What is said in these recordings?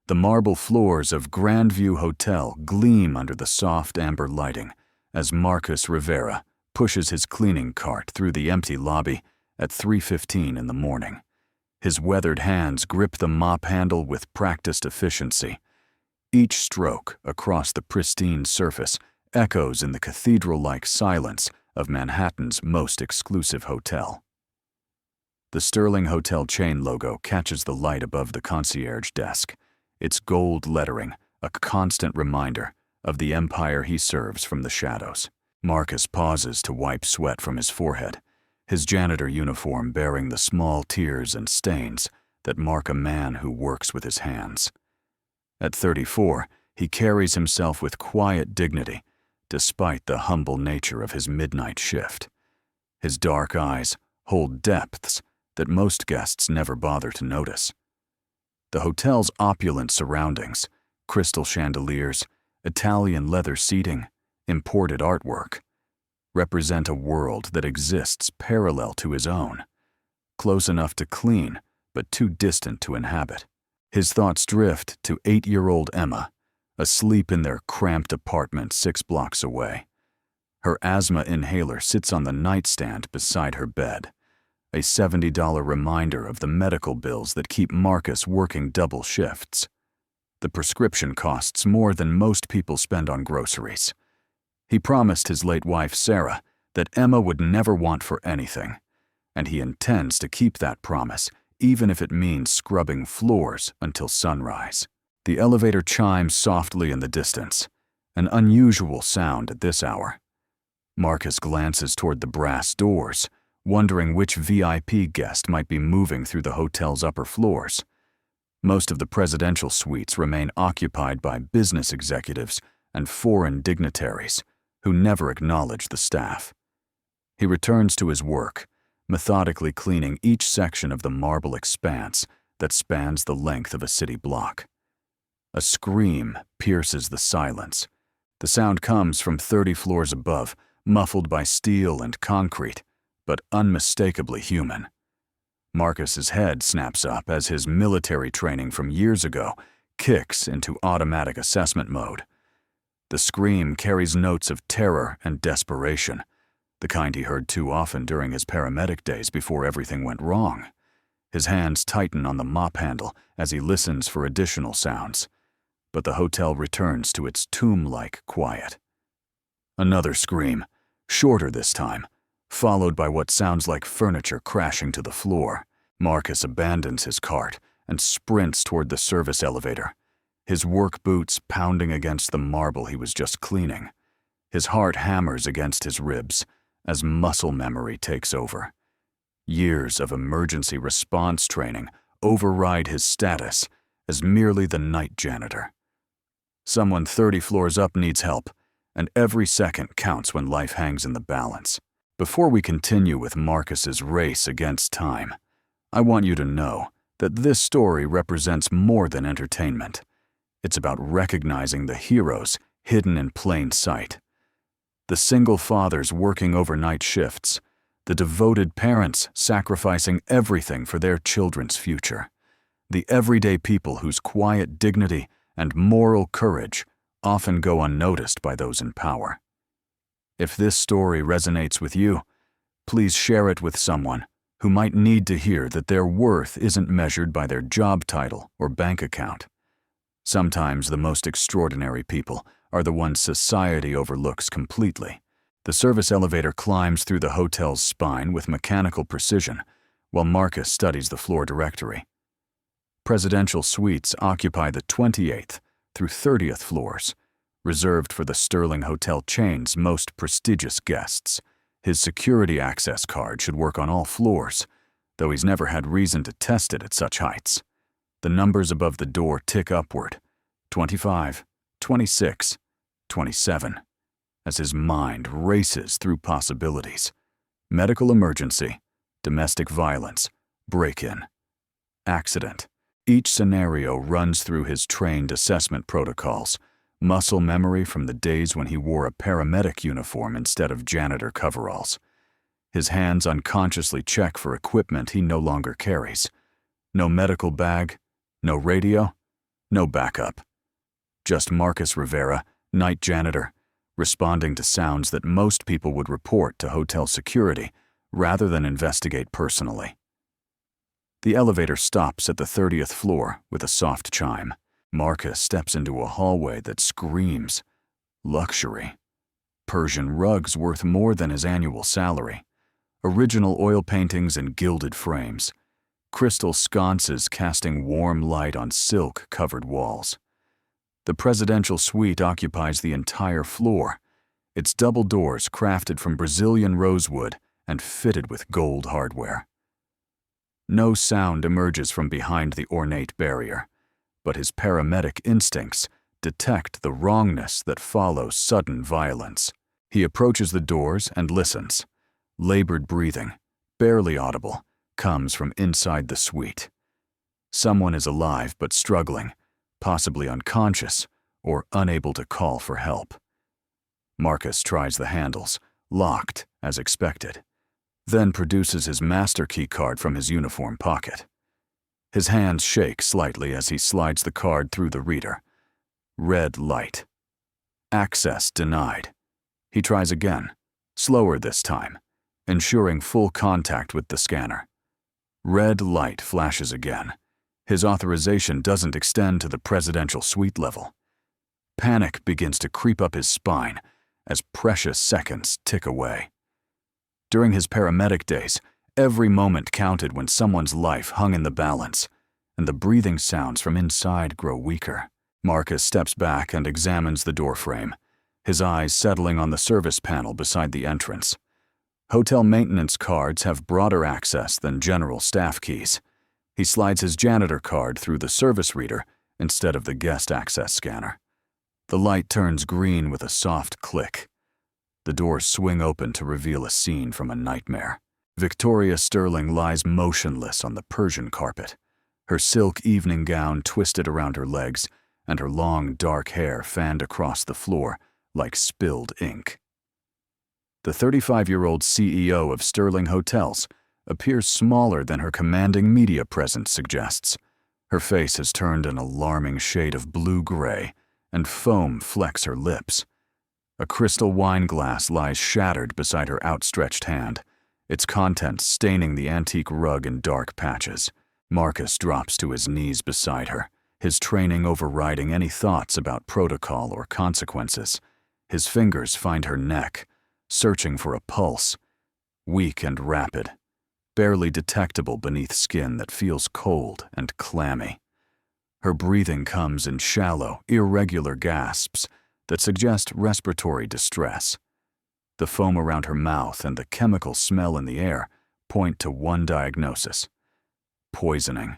The marble floors of Grandview Hotel gleam under the soft amber lighting as Marcus Rivera pushes his cleaning cart through the empty lobby at 3:15 in the morning. His weathered hands grip the mop handle with practiced efficiency. Each stroke across the pristine surface echoes in the cathedral-like silence of Manhattan's most exclusive hotel. The Sterling Hotel chain logo catches the light above the concierge desk, its gold lettering a constant reminder of the empire he serves from the shadows. Marcus pauses to wipe sweat from his forehead, his janitor uniform bearing the small tears and stains that mark a man who works with his hands. At 34, he carries himself with quiet dignity, despite the humble nature of his midnight shift. His dark eyes hold depths that most guests never bother to notice. The hotel's opulent surroundings, crystal chandeliers, Italian leather seating, imported artwork, represent a world that exists parallel to his own, close enough to clean, but too distant to inhabit. His thoughts drift to 8-year-old Emma, asleep in their cramped apartment 6 blocks away. Her asthma inhaler sits on the nightstand beside her bed, a $70 reminder of the medical bills that keep Marcus working double shifts. The prescription costs more than most people spend on groceries. He promised his late wife, Sarah, that Emma would never want for anything, and he intends to keep that promise, even if it means scrubbing floors until sunrise. The elevator chimes softly in the distance, an unusual sound at this hour. Marcus glances toward the brass doors, wondering which VIP guest might be moving through the hotel's upper floors. Most of the presidential suites remain occupied by business executives and foreign dignitaries who never acknowledge the staff. He returns to his work, methodically cleaning each section of the marble expanse that spans the length of a city block. A scream pierces the silence. The sound comes from 30 floors above, muffled by steel and concrete, but unmistakably human. Marcus's head snaps up as his military training from years ago kicks into automatic assessment mode. The scream carries notes of terror and desperation, the kind he heard too often during his paramedic days before everything went wrong. His hands tighten on the mop handle as he listens for additional sounds, but the hotel returns to its tomb-like quiet. Another scream, shorter this time, followed by what sounds like furniture crashing to the floor. Marcus abandons his cart and sprints toward the service elevator, his work boots pounding against the marble he was just cleaning. His heart hammers against his ribs as muscle memory takes over. Years of emergency response training override his status as merely the night janitor. Someone 30 floors up needs help, and every second counts when life hangs in the balance. Before we continue with Marcus's race against time, I want you to know that this story represents more than entertainment. It's about recognizing the heroes hidden in plain sight. The single fathers working overnight shifts, the devoted parents sacrificing everything for their children's future, the everyday people whose quiet dignity and moral courage often go unnoticed by those in power. If this story resonates with you, please share it with someone who might need to hear that their worth isn't measured by their job title or bank account. Sometimes the most extraordinary people are the ones society overlooks completely. The service elevator climbs through the hotel's spine with mechanical precision, while Marcus studies the floor directory. Presidential suites occupy the 28th through 30th floors, reserved for the Sterling Hotel chain's most prestigious guests. His security access card should work on all floors, though he's never had reason to test it at such heights. The numbers above the door tick upward, 25, 26, 27, as his mind races through possibilities. Medical emergency, domestic violence, break-in, accident. Each scenario runs through his trained assessment protocols, muscle memory from the days when he wore a paramedic uniform instead of janitor coveralls. His hands unconsciously check for equipment he no longer carries. No medical bag, no radio, No backup. Just Marcus Rivera, night janitor, responding to sounds that most people would report to hotel security rather than investigate personally. The elevator stops at the 30th floor with a soft chime. Marcus steps into a hallway that screams luxury. Persian rugs worth more than his annual salary. Original oil paintings in gilded frames. Crystal sconces casting warm light on silk-covered walls. The presidential suite occupies the entire floor, its double doors crafted from Brazilian rosewood and fitted with gold hardware. No sound emerges from behind the ornate barrier, but his paramedic instincts detect the wrongness that follows sudden violence. He approaches the doors and listens. Labored breathing, barely audible, comes from inside the suite. Someone is alive but struggling, possibly unconscious or unable to call for help. Marcus tries the handles, locked as expected, then produces his master key card from his uniform pocket. His hands shake slightly as he slides the card through the reader. Red light. Access denied. He tries again, slower this time, ensuring full contact with the scanner. Red light flashes again. His authorization doesn't extend to the presidential suite level. Panic begins to creep up his spine as precious seconds tick away. During his paramedic days, every moment counted when someone's life hung in the balance, and the breathing sounds from inside grow weaker. Marcus steps back and examines the doorframe, his eyes settling on the service panel beside the entrance. Hotel maintenance cards have broader access than general staff keys. He slides his janitor card through the service reader instead of the guest access scanner. The light turns green with a soft click. The doors swing open to reveal a scene from a nightmare. Victoria Sterling lies motionless on the Persian carpet, her silk evening gown twisted around her legs and her long, dark hair fanned across the floor like spilled ink. The 35-year-old CEO of Sterling Hotels appears smaller than her commanding media presence suggests. Her face has turned an alarming shade of blue-gray, and foam flecks her lips. A crystal wine glass lies shattered beside her outstretched hand, its contents staining the antique rug in dark patches. Marcus drops to his knees beside her, his training overriding any thoughts about protocol or consequences. His fingers find her neck, searching for a pulse, weak and rapid, barely detectable beneath skin that feels cold and clammy. Her breathing comes in shallow, irregular gasps that suggest respiratory distress. The foam around her mouth and the chemical smell in the air point to one diagnosis: poisoning.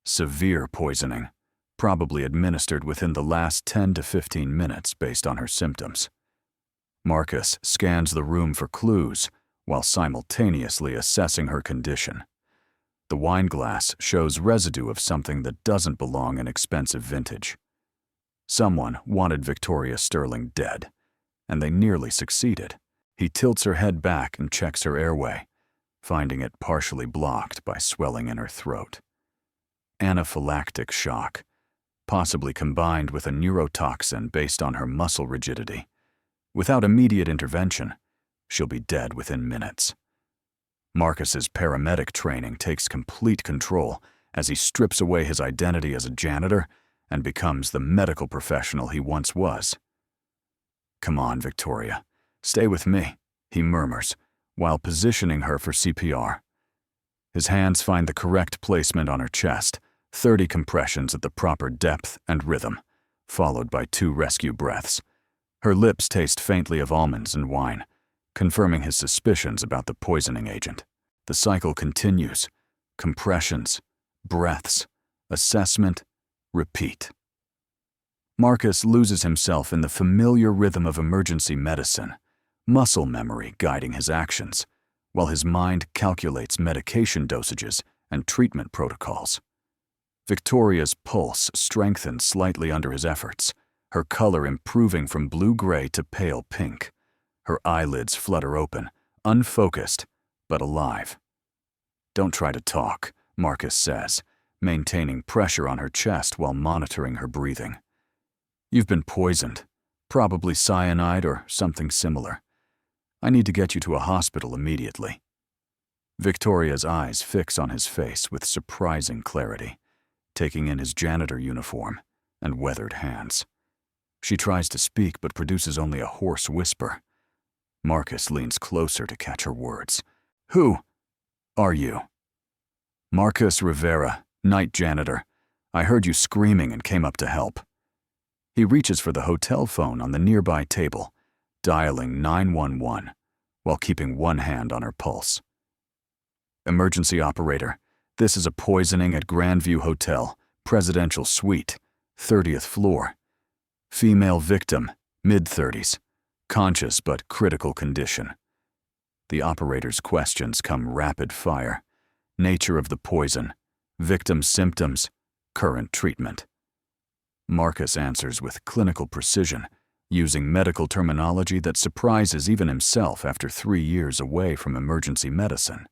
Severe poisoning, probably administered within the last 10 to 15 minutes based on her symptoms. Marcus scans the room for clues while simultaneously assessing her condition. The wine glass shows residue of something that doesn't belong in expensive vintage. Someone wanted Victoria Sterling dead, and they nearly succeeded. He tilts her head back and checks her airway, finding it partially blocked by swelling in her throat. Anaphylactic shock, possibly combined with a neurotoxin based on her muscle rigidity. Without immediate intervention, she'll be dead within minutes. Marcus's paramedic training takes complete control as he strips away his identity as a janitor and becomes the medical professional he once was. "Come on, Victoria. Stay with me," he murmurs, while positioning her for CPR. His hands find the correct placement on her chest, 30 compressions at the proper depth and rhythm, followed by 2 rescue breaths. Her lips taste faintly of almonds and wine, confirming his suspicions about the poisoning agent. The cycle continues: compressions, breaths, assessment, repeat. Marcus loses himself in the familiar rhythm of emergency medicine, muscle memory guiding his actions, while his mind calculates medication dosages and treatment protocols. Victoria's pulse strengthens slightly under his efforts, her color improving from blue-gray to pale pink. Her eyelids flutter open, unfocused, but alive. "Don't try to talk," Marcus says, maintaining pressure on her chest while monitoring her breathing. "You've been poisoned, probably cyanide or something similar. I need to get you to a hospital immediately." Victoria's eyes fix on his face with surprising clarity, taking in his janitor uniform and weathered hands. She tries to speak but produces only a hoarse whisper. Marcus leans closer to catch her words. "Who are you?" "Marcus Rivera, night janitor. I heard you screaming and came up to help." He reaches for the hotel phone on the nearby table, dialing 911 while keeping one hand on her pulse. "Emergency operator, this is a poisoning at Grandview Hotel, Presidential Suite, 30th floor. Female victim, mid-30s, conscious but critical condition." The operator's questions come rapid fire. Nature of the poison, victim symptoms, current treatment. Marcus answers with clinical precision, using medical terminology that surprises even himself after 3 years away from emergency medicine.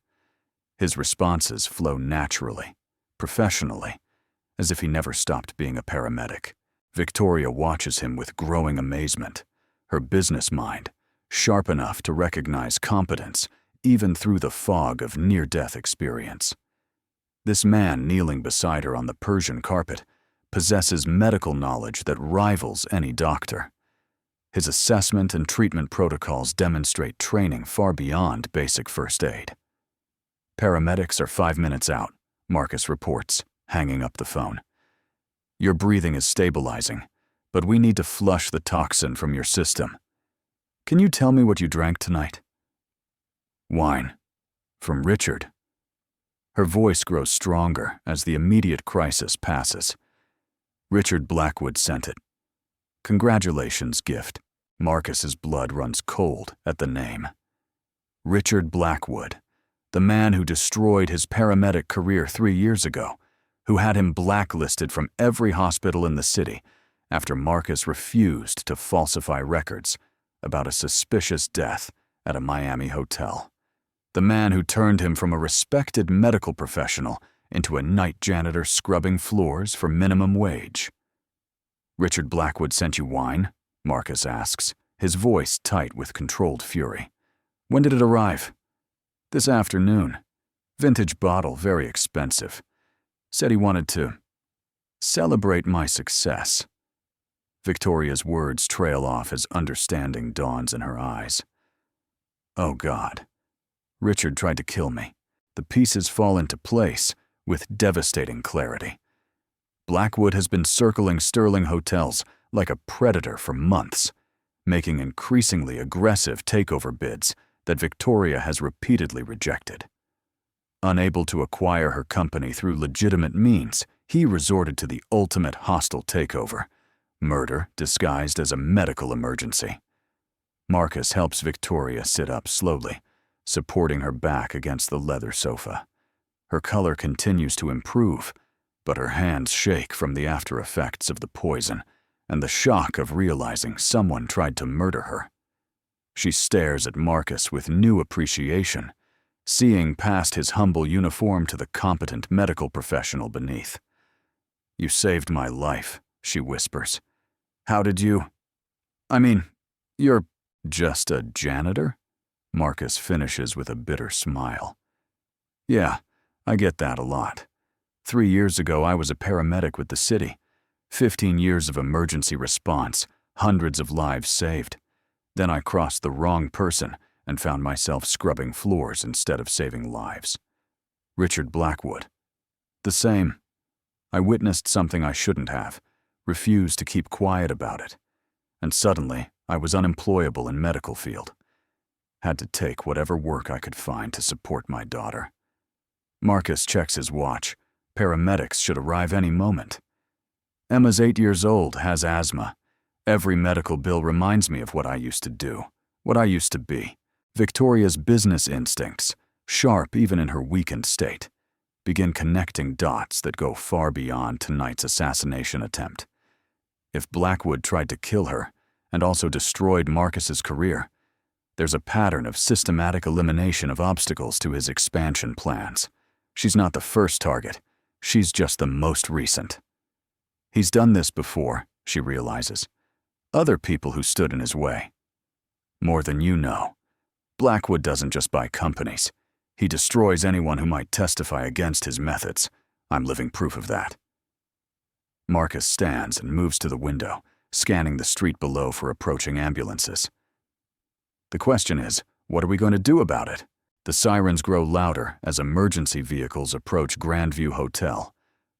His responses flow naturally, professionally, as if he never stopped being a paramedic. Victoria watches him with growing amazement, her business mind sharp enough to recognize competence even through the fog of near-death experience. This man kneeling beside her on the Persian carpet possesses medical knowledge that rivals any doctor. His assessment and treatment protocols demonstrate training far beyond basic first aid. "Paramedics are 5 minutes out," Marcus reports, hanging up the phone. "Your breathing is stabilizing, but we need to flush the toxin from your system. Can you tell me what you drank tonight?" "Wine. From Richard." Her voice grows stronger as the immediate crisis passes. "Richard Blackwood sent it." "Congratulations, gift." Marcus's blood runs cold at the name. Richard Blackwood, the man who destroyed his paramedic career 3 years ago, who had him blacklisted from every hospital in the city after Marcus refused to falsify records about a suspicious death at a Miami hotel. The man who turned him from a respected medical professional into a night janitor scrubbing floors for minimum wage. "Richard Blackwood sent you wine?" Marcus asks, his voice tight with controlled fury. "When did it arrive?" "This afternoon. Vintage bottle, very expensive. Said he wanted to celebrate my success." Victoria's words trail off as understanding dawns in her eyes. "Oh God. Richard tried to kill me." The pieces fall into place with devastating clarity. Blackwood has been circling Sterling hotels like a predator for months, making increasingly aggressive takeover bids that Victoria has repeatedly rejected. Unable to acquire her company through legitimate means, he resorted to the ultimate hostile takeover, murder disguised as a medical emergency. Marcus helps Victoria sit up slowly, supporting her back against the leather sofa. Her color continues to improve, but her hands shake from the after effects of the poison and the shock of realizing someone tried to murder her. She stares at Marcus with new appreciation, seeing past his humble uniform to the competent medical professional beneath. "You saved my life," she whispers. "How did you? I mean, you're just a janitor?" Marcus finishes with a bitter smile. "Yeah, I get that a lot. 3 years ago, I was a paramedic with the city. 15 years of emergency response, hundreds of lives saved. Then I crossed the wrong person and found myself scrubbing floors instead of saving lives. Richard Blackwood. The same. I witnessed something I shouldn't have, refused to keep quiet about it. And suddenly, I was unemployable in medical field. Had to take whatever work I could find to support my daughter." Marcus checks his watch. Paramedics should arrive any moment. "Emma's 8 years old, has asthma. Every medical bill reminds me of what I used to do, what I used to be." Victoria's business instincts, sharp even in her weakened state, begin connecting dots that go far beyond tonight's assassination attempt. If Blackwood tried to kill her and also destroyed Marcus's career, there's a pattern of systematic elimination of obstacles to his expansion plans. She's not the first target. She's just the most recent. He's done this before, she realizes. Other people who stood in his way. More than you know. Blackwood doesn't just buy companies. He destroys anyone who might testify against his methods. I'm living proof of that. Marcus stands and moves to the window, scanning the street below for approaching ambulances. The question is, what are we going to do about it? The sirens grow louder as emergency vehicles approach Grandview Hotel,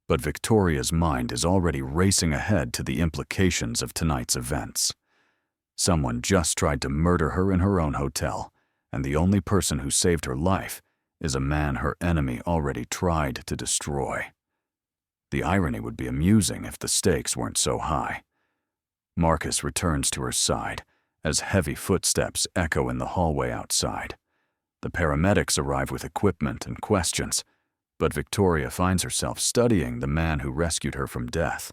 but Victoria's mind is already racing ahead to the implications of tonight's events. Someone just tried to murder her in her own hotel, and the only person who saved her life is a man her enemy already tried to destroy. The irony would be amusing if the stakes weren't so high. Marcus returns to her side as heavy footsteps echo in the hallway outside. The paramedics arrive with equipment and questions, but Victoria finds herself studying the man who rescued her from death.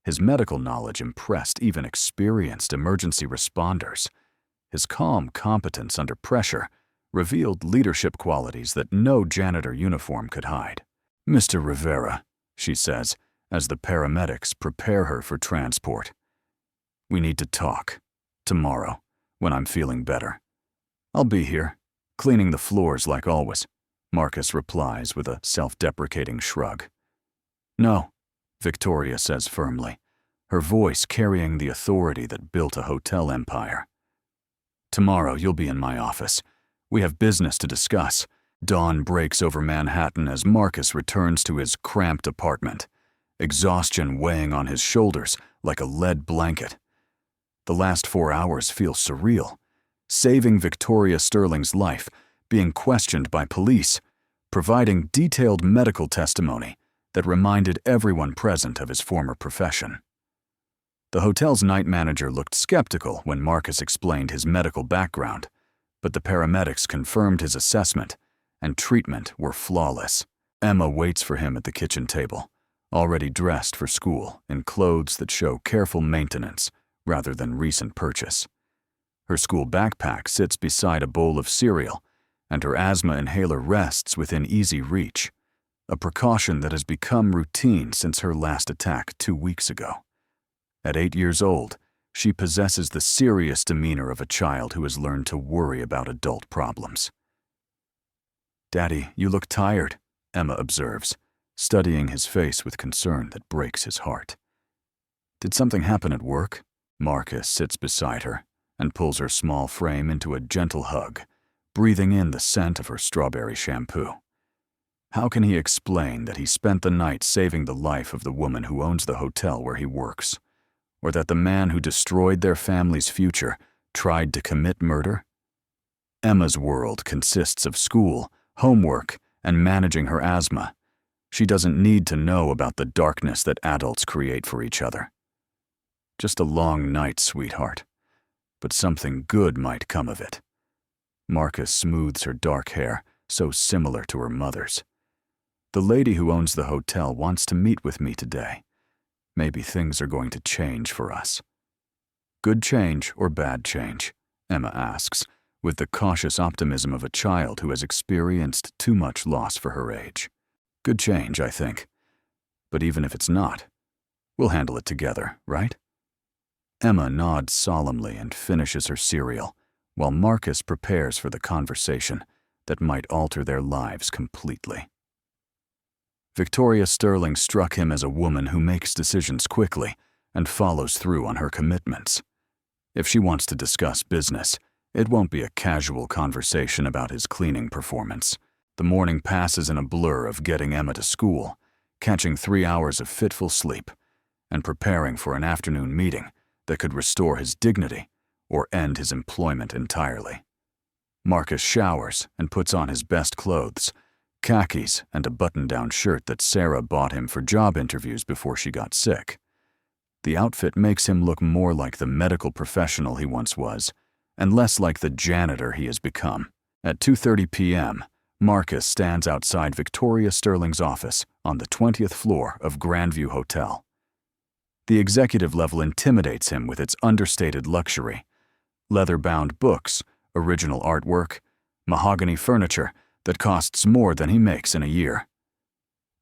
His medical knowledge impressed even experienced emergency responders. His calm competence under pressure revealed leadership qualities that no janitor uniform could hide. "Mr. Rivera," she says, as the paramedics prepare her for transport. "We need to talk. Tomorrow, when I'm feeling better. I'll be here, cleaning the floors like always," Marcus replies with a self-deprecating shrug. "No," Victoria says firmly, her voice carrying the authority that built a hotel empire. "Tomorrow you'll be in my office. We have business to discuss." Dawn breaks over Manhattan as Marcus returns to his cramped apartment, exhaustion weighing on his shoulders like a lead blanket. The last 4 hours feel surreal. Saving Victoria Sterling's life, being questioned by police, providing detailed medical testimony that reminded everyone present of his former profession. The hotel's night manager looked skeptical when Marcus explained his medical background, but the paramedics confirmed his assessment, and treatment were flawless. Emma waits for him at the kitchen table, already dressed for school in clothes that show careful maintenance rather than recent purchase. Her school backpack sits beside a bowl of cereal, and her asthma inhaler rests within easy reach, a precaution that has become routine since her last attack 2 weeks ago. At 8 years old, she possesses the serious demeanor of a child who has learned to worry about adult problems. "Daddy, you look tired," Emma observes, studying his face with concern that breaks his heart. "Did something happen at work?" Marcus sits beside her and pulls her small frame into a gentle hug, breathing in the scent of her strawberry shampoo. How can he explain that he spent the night saving the life of the woman who owns the hotel where he works, or that the man who destroyed their family's future tried to commit murder? Emma's world consists of school, homework, and managing her asthma. She doesn't need to know about the darkness that adults create for each other. Just a long night, sweetheart. But something good might come of it. Marcus smooths her dark hair, so similar to her mother's. "The lady who owns the hotel wants to meet with me today. Maybe things are going to change for us." "Good change or bad change?" Emma asks, with the cautious optimism of a child who has experienced too much loss for her age. "Good change, I think. But even if it's not, we'll handle it together, right?" Emma nods solemnly and finishes her cereal, while Marcus prepares for the conversation that might alter their lives completely. Victoria Sterling struck him as a woman who makes decisions quickly and follows through on her commitments. If she wants to discuss business, it won't be a casual conversation about his cleaning performance. The morning passes in a blur of getting Emma to school, catching 3 hours of fitful sleep, and preparing for an afternoon meeting that could restore his dignity or end his employment entirely. Marcus showers and puts on his best clothes, khakis and a button-down shirt that Sarah bought him for job interviews before she got sick. The outfit makes him look more like the medical professional he once was, and less like the janitor he has become. At 2:30 p.m., Marcus stands outside Victoria Sterling's office on the 20th floor of Grandview Hotel. The executive level intimidates him with its understated luxury. Leather-bound books, original artwork, mahogany furniture that costs more than he makes in a year.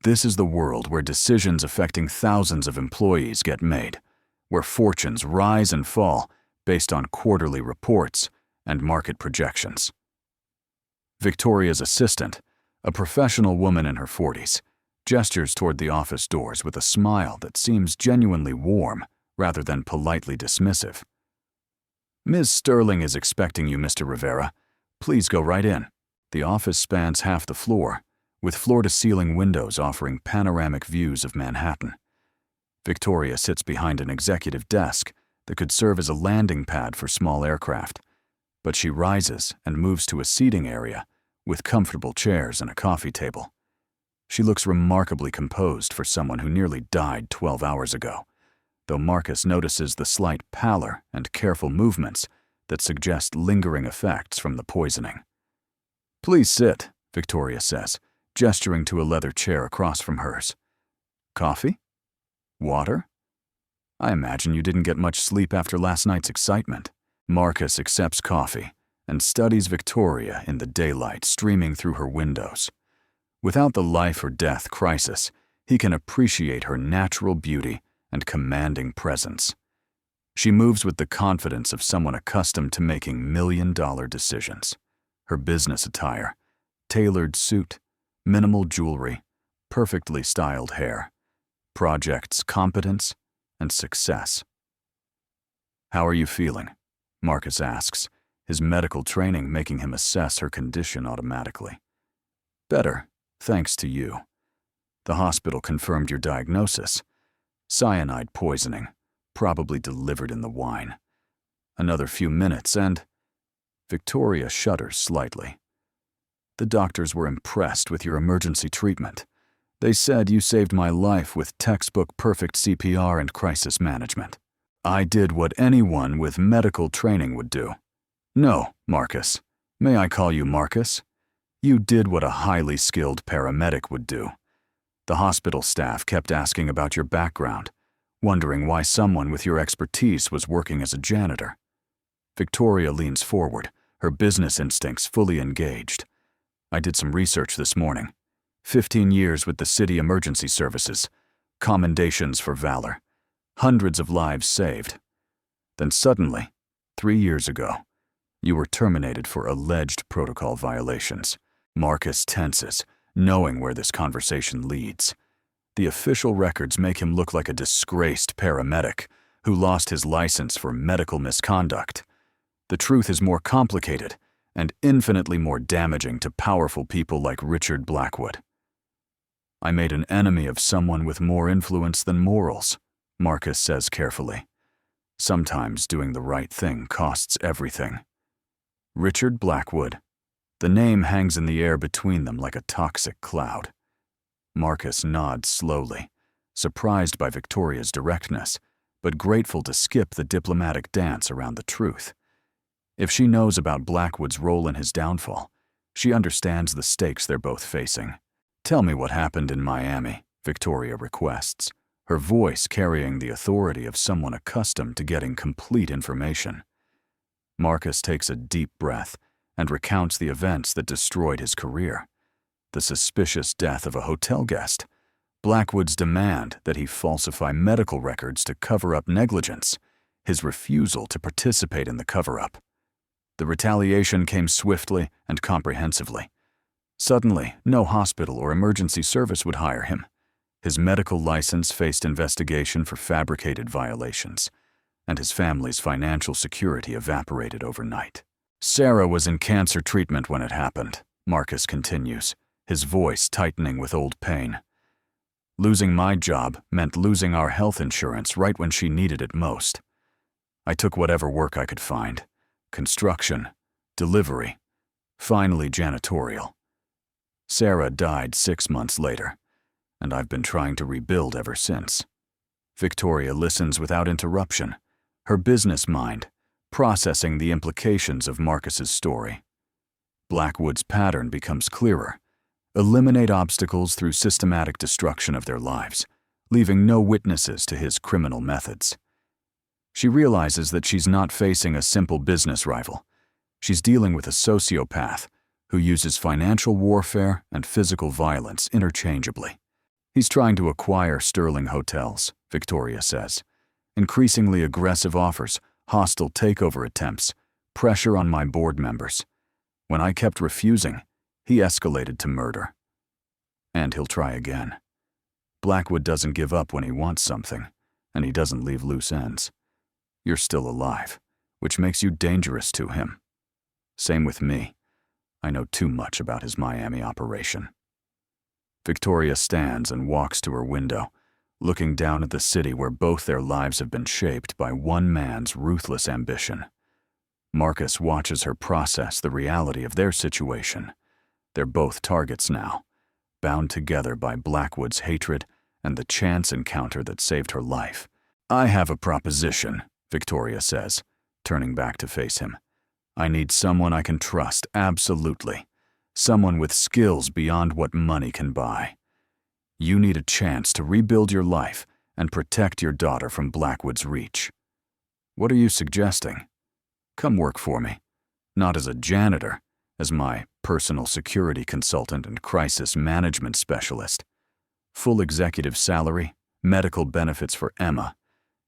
This is the world where decisions affecting thousands of employees get made, where fortunes rise and fall based on quarterly reports and market projections. Victoria's assistant, a professional woman in her 40s, gestures toward the office doors with a smile that seems genuinely warm rather than politely dismissive. "Ms. Sterling is expecting you, Mr. Rivera. Please go right in." The office spans half the floor, with floor-to-ceiling windows offering panoramic views of Manhattan. Victoria sits behind an executive desk that could serve as a landing pad for small aircraft, but she rises and moves to a seating area with comfortable chairs and a coffee table. She looks remarkably composed for someone who nearly died 12 hours ago, though Marcus notices the slight pallor and careful movements that suggest lingering effects from the poisoning. "Please sit," Victoria says, gesturing to a leather chair across from hers. "Coffee? Water? I imagine you didn't get much sleep after last night's excitement." Marcus accepts coffee and studies Victoria in the daylight streaming through her windows. Without the life or death crisis, he can appreciate her natural beauty and commanding presence. She moves with the confidence of someone accustomed to making million-dollar decisions. Her business attire, tailored suit, minimal jewelry, perfectly styled hair, projects competence and success. "How are you feeling?" Marcus asks, his medical training making him assess her condition automatically. "Better, thanks to you. The hospital confirmed your diagnosis. Cyanide poisoning, probably delivered in the wine. Another few minutes and—" Victoria shudders slightly. "The doctors were impressed with your emergency treatment. They said you saved my life with textbook perfect CPR and crisis management. I did what anyone with medical training would do." "No, Marcus. May I call you Marcus? You did what a highly skilled paramedic would do. The hospital staff kept asking about your background, wondering why someone with your expertise was working as a janitor." Victoria leans forward, her business instincts fully engaged. "I did some research this morning. 15 years with the city emergency services, commendations for valor, hundreds of lives saved. Then suddenly, 3 years ago, you were terminated for alleged protocol violations." Marcus tenses, knowing where this conversation leads. The official records make him look like a disgraced paramedic who lost his license for medical misconduct. The truth is more complicated and infinitely more damaging to powerful people like Richard Blackwood. "I made an enemy of someone with more influence than morals," Marcus says carefully. "Sometimes doing the right thing costs everything." Richard Blackwood. The name hangs in the air between them like a toxic cloud. Marcus nods slowly, surprised by Victoria's directness, but grateful to skip the diplomatic dance around the truth. If she knows about Blackwood's role in his downfall, she understands the stakes they're both facing. "Tell me what happened in Miami," Victoria requests, her voice carrying the authority of someone accustomed to getting complete information. Marcus takes a deep breath and recounts the events that destroyed his career. The suspicious death of a hotel guest, Blackwood's demand that he falsify medical records to cover up negligence, his refusal to participate in the cover-up. The retaliation came swiftly and comprehensively. Suddenly, no hospital or emergency service would hire him. His medical license faced investigation for fabricated violations, and his family's financial security evaporated overnight. "Sarah was in cancer treatment when it happened," Marcus continues, his voice tightening with old pain. "Losing my job meant losing our health insurance right when she needed it most. I took whatever work I could find: construction, delivery, finally janitorial. Sarah died 6 months later, and I've been trying to rebuild ever since." Victoria listens without interruption, her business mind processing the implications of Marcus's story. Blackwood's pattern becomes clearer: eliminate obstacles through systematic destruction of their lives, leaving no witnesses to his criminal methods. She realizes that she's not facing a simple business rival. She's dealing with a sociopath who uses financial warfare and physical violence interchangeably. He's trying to acquire Sterling hotels, Victoria says. Increasingly aggressive offers, hostile takeover attempts, pressure on my board members. When I kept refusing, he escalated to murder. And he'll try again. Blackwood doesn't give up when he wants something, and he doesn't leave loose ends. You're still alive, which makes you dangerous to him. Same with me. I know too much about his Miami operation. Victoria stands and walks to her window, looking down at the city where both their lives have been shaped by one man's ruthless ambition. Marcus watches her process the reality of their situation. They're both targets now, bound together by Blackwood's hatred and the chance encounter that saved her life. I have a proposition, Victoria says, turning back to face him. I need someone I can trust, absolutely. Someone with skills beyond what money can buy. You need a chance to rebuild your life and protect your daughter from Blackwood's reach. What are you suggesting? Come work for me. Not as a janitor, as my personal security consultant and crisis management specialist. Full executive salary, medical benefits for Emma,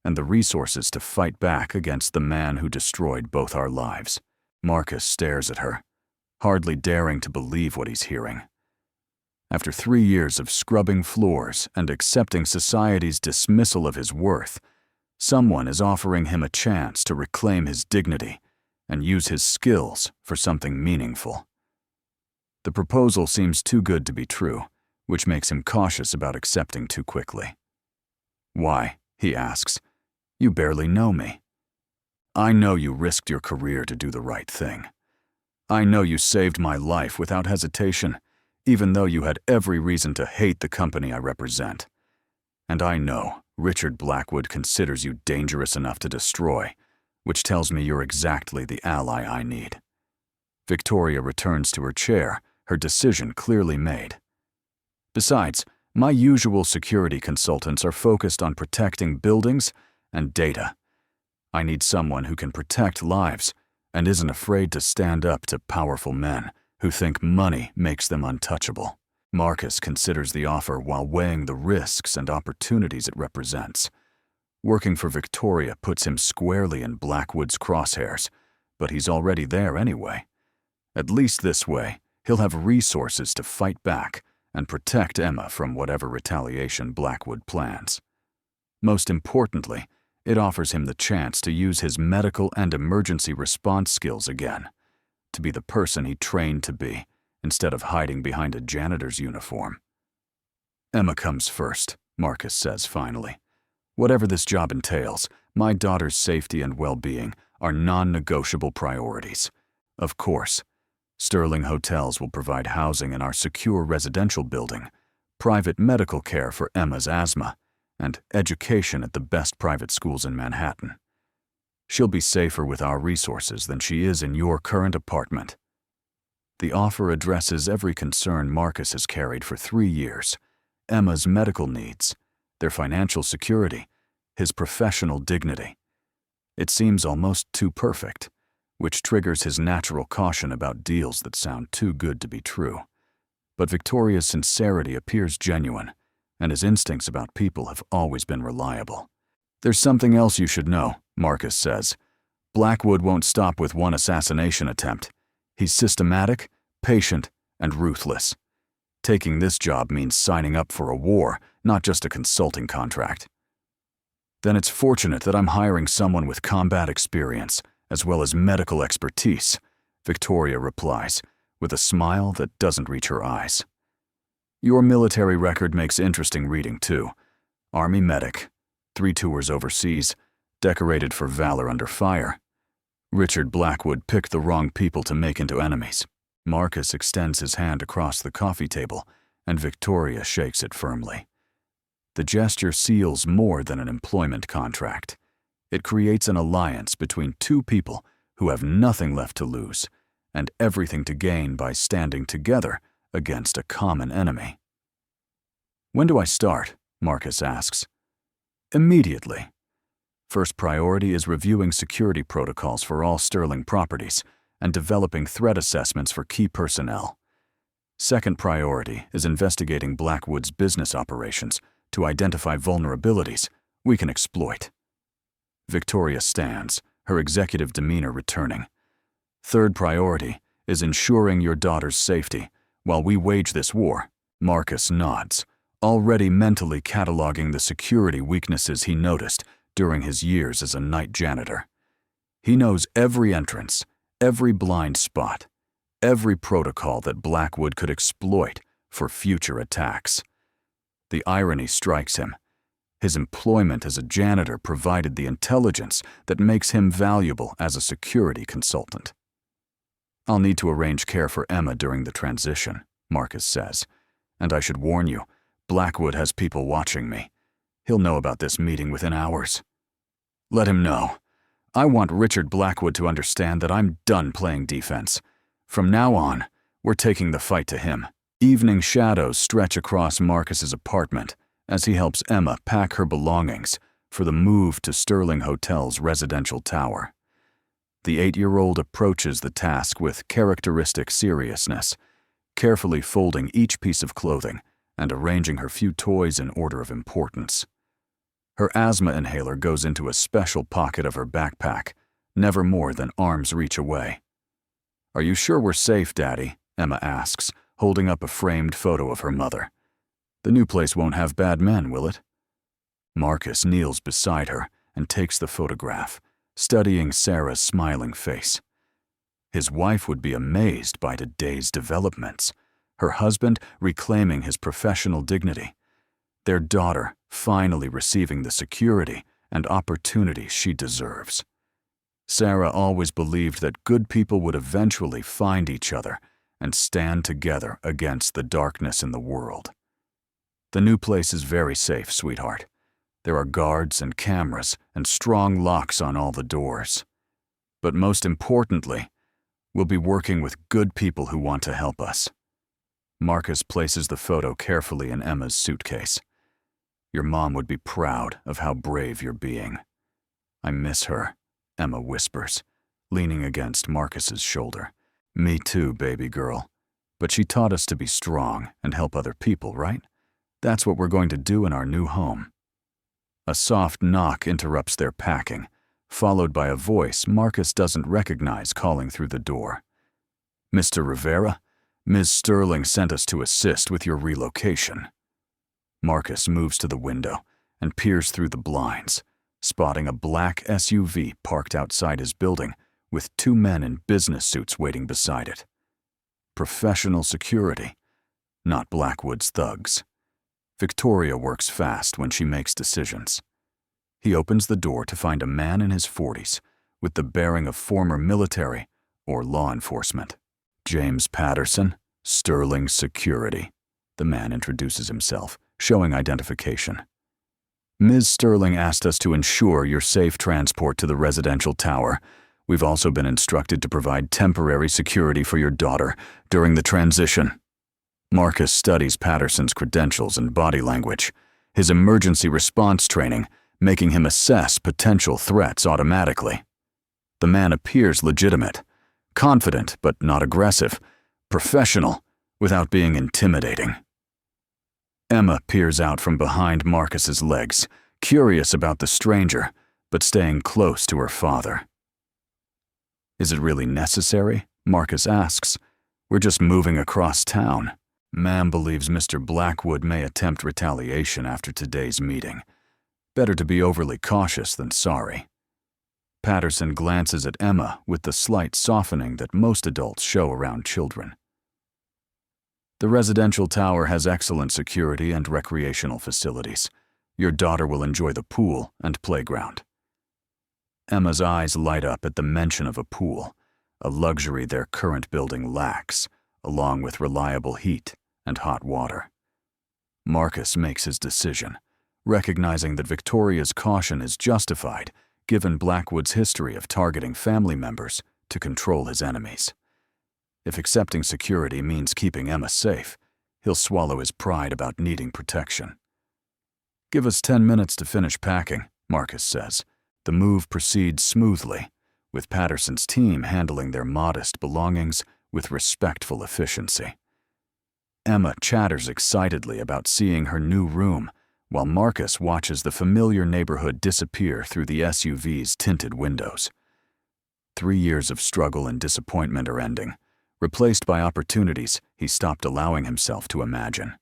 and the resources to fight back against the man who destroyed both our lives. Marcus stares at her, hardly daring to believe what he's hearing. After 3 years of scrubbing floors and accepting society's dismissal of his worth, someone is offering him a chance to reclaim his dignity and use his skills for something meaningful. The proposal seems too good to be true, which makes him cautious about accepting too quickly. Why? He asks. You barely know me. I know you risked your career to do the right thing. I know you saved my life without hesitation, even though you had every reason to hate the company I represent. And I know Richard Blackwood considers you dangerous enough to destroy, which tells me you're exactly the ally I need. Victoria returns to her chair, her decision clearly made. Besides, my usual security consultants are focused on protecting buildings and data. I need someone who can protect lives and isn't afraid to stand up to powerful men who think money makes them untouchable. Marcus considers the offer while weighing the risks and opportunities it represents. Working for Victoria puts him squarely in Blackwood's crosshairs, but he's already there anyway. At least this way, he'll have resources to fight back and protect Emma from whatever retaliation Blackwood plans. Most importantly, it offers him the chance to use his medical and emergency response skills again, to be the person he trained to be, instead of hiding behind a janitor's uniform. Emma comes first, Marcus says finally. Whatever this job entails, my daughter's safety and well-being are non-negotiable priorities. Of course, Sterling Hotels will provide housing in our secure residential building, private medical care for Emma's asthma, and education at the best private schools in Manhattan. She'll be safer with our resources than she is in your current apartment. The offer addresses every concern Marcus has carried for 3 years: Emma's medical needs, their financial security, his professional dignity. It seems almost too perfect, which triggers his natural caution about deals that sound too good to be true. But Victoria's sincerity appears genuine, and his instincts about people have always been reliable. There's something else you should know, Marcus says. Blackwood won't stop with one assassination attempt. He's systematic, patient, and ruthless. Taking this job means signing up for a war, not just a consulting contract. Then it's fortunate that I'm hiring someone with combat experience, as well as medical expertise, Victoria replies, with a smile that doesn't reach her eyes. Your military record makes interesting reading, too. Army medic, 3 tours overseas, decorated for valor under fire. Richard Blackwood picked the wrong people to make into enemies. Marcus extends his hand across the coffee table, and Victoria shakes it firmly. The gesture seals more than an employment contract. It creates an alliance between 2 people who have nothing left to lose and everything to gain by standing together against a common enemy. When do I start? Marcus asks. Immediately. First priority is reviewing security protocols for all Sterling properties and developing threat assessments for key personnel. Second priority is investigating Blackwood's business operations to identify vulnerabilities we can exploit. Victoria stands, her executive demeanor returning. Third priority is ensuring your daughter's safety while we wage this war. Marcus nods, already mentally cataloging the security weaknesses he noticed during his years as a night janitor. He knows every entrance, every blind spot, every protocol that Blackwood could exploit for future attacks. The irony strikes him. His employment as a janitor provided the intelligence that makes him valuable as a security consultant. "I'll need to arrange care for Emma during the transition," Marcus says. "And I should warn you, Blackwood has people watching me. He'll know about this meeting within hours." "Let him know. I want Richard Blackwood to understand that I'm done playing defense. From now on, we're taking the fight to him." Evening shadows stretch across Marcus's apartment as he helps Emma pack her belongings for the move to Sterling Hotel's residential tower. The 8-year-old approaches the task with characteristic seriousness, carefully folding each piece of clothing and arranging her few toys in order of importance. Her asthma inhaler goes into a special pocket of her backpack, never more than arm's reach away. "Are you sure we're safe, Daddy?" Emma asks, holding up a framed photo of her mother. "The new place won't have bad men, will it?" Marcus kneels beside her and takes the photograph, studying Sarah's smiling face. His wife would be amazed by today's developments, her husband reclaiming his professional dignity, their daughter finally receiving the security and opportunity she deserves. Sarah always believed that good people would eventually find each other and stand together against the darkness in the world. "The new place is very safe, sweetheart. There are guards and cameras and strong locks on all the doors. But most importantly, we'll be working with good people who want to help us." Marcus places the photo carefully in Emma's suitcase. "Your mom would be proud of how brave you're being." "I miss her," Emma whispers, leaning against Marcus's shoulder. "Me too, baby girl. But she taught us to be strong and help other people, right? That's what we're going to do in our new home." A soft knock interrupts their packing, followed by a voice Marcus doesn't recognize calling through the door. "Mr. Rivera, Ms. Sterling sent us to assist with your relocation." Marcus moves to the window and peers through the blinds, spotting a black SUV parked outside his building with 2 men in business suits waiting beside it. Professional security, not Blackwood's thugs. Victoria works fast when she makes decisions. He opens the door to find a man in his 40s with the bearing of former military or law enforcement. "James Patterson, Sterling Security," the man introduces himself, showing identification. "Ms. Sterling asked us to ensure your safe transport to the residential tower. We've also been instructed to provide temporary security for your daughter during the transition." Marcus studies Patterson's credentials and body language, his emergency response training making him assess potential threats automatically. The man appears legitimate, confident but not aggressive, professional without being intimidating. Emma peers out from behind Marcus's legs, curious about the stranger, but staying close to her father. "Is it really necessary?" Marcus asks. "We're just moving across town." Ma'am believes Mr. Blackwood may attempt retaliation after today's meeting. Better to be overly cautious than sorry. Patterson glances at Emma with the slight softening that most adults show around children. "The residential tower has excellent security and recreational facilities. Your daughter will enjoy the pool and playground." Emma's eyes light up at the mention of a pool, a luxury their current building lacks, along with reliable heat and hot water. Marcus makes his decision, recognizing that Victoria's caution is justified given Blackwood's history of targeting family members to control his enemies. If accepting security means keeping Emma safe, he'll swallow his pride about needing protection. "Give us 10 minutes to finish packing," Marcus says. The move proceeds smoothly, with Patterson's team handling their modest belongings with respectful efficiency. Emma chatters excitedly about seeing her new room, while Marcus watches the familiar neighborhood disappear through the SUV's tinted windows. 3 years of struggle and disappointment are ending, replaced by opportunities he stopped allowing himself to imagine.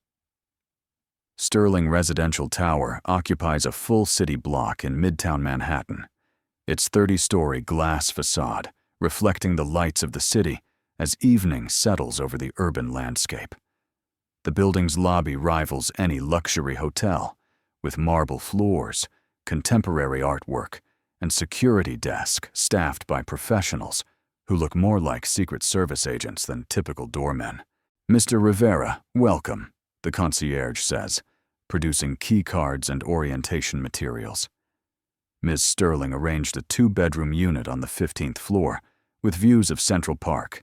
Sterling Residential Tower occupies a full city block in Midtown Manhattan, its 30-story glass facade reflecting the lights of the city as evening settles over the urban landscape. The building's lobby rivals any luxury hotel, with marble floors, contemporary artwork, and security desk staffed by professionals who look more like Secret Service agents than typical doormen. "Mr. Rivera, welcome," the concierge says, producing key cards and orientation materials. Ms. Sterling arranged a 2-bedroom unit on the 15th floor with views of Central Park.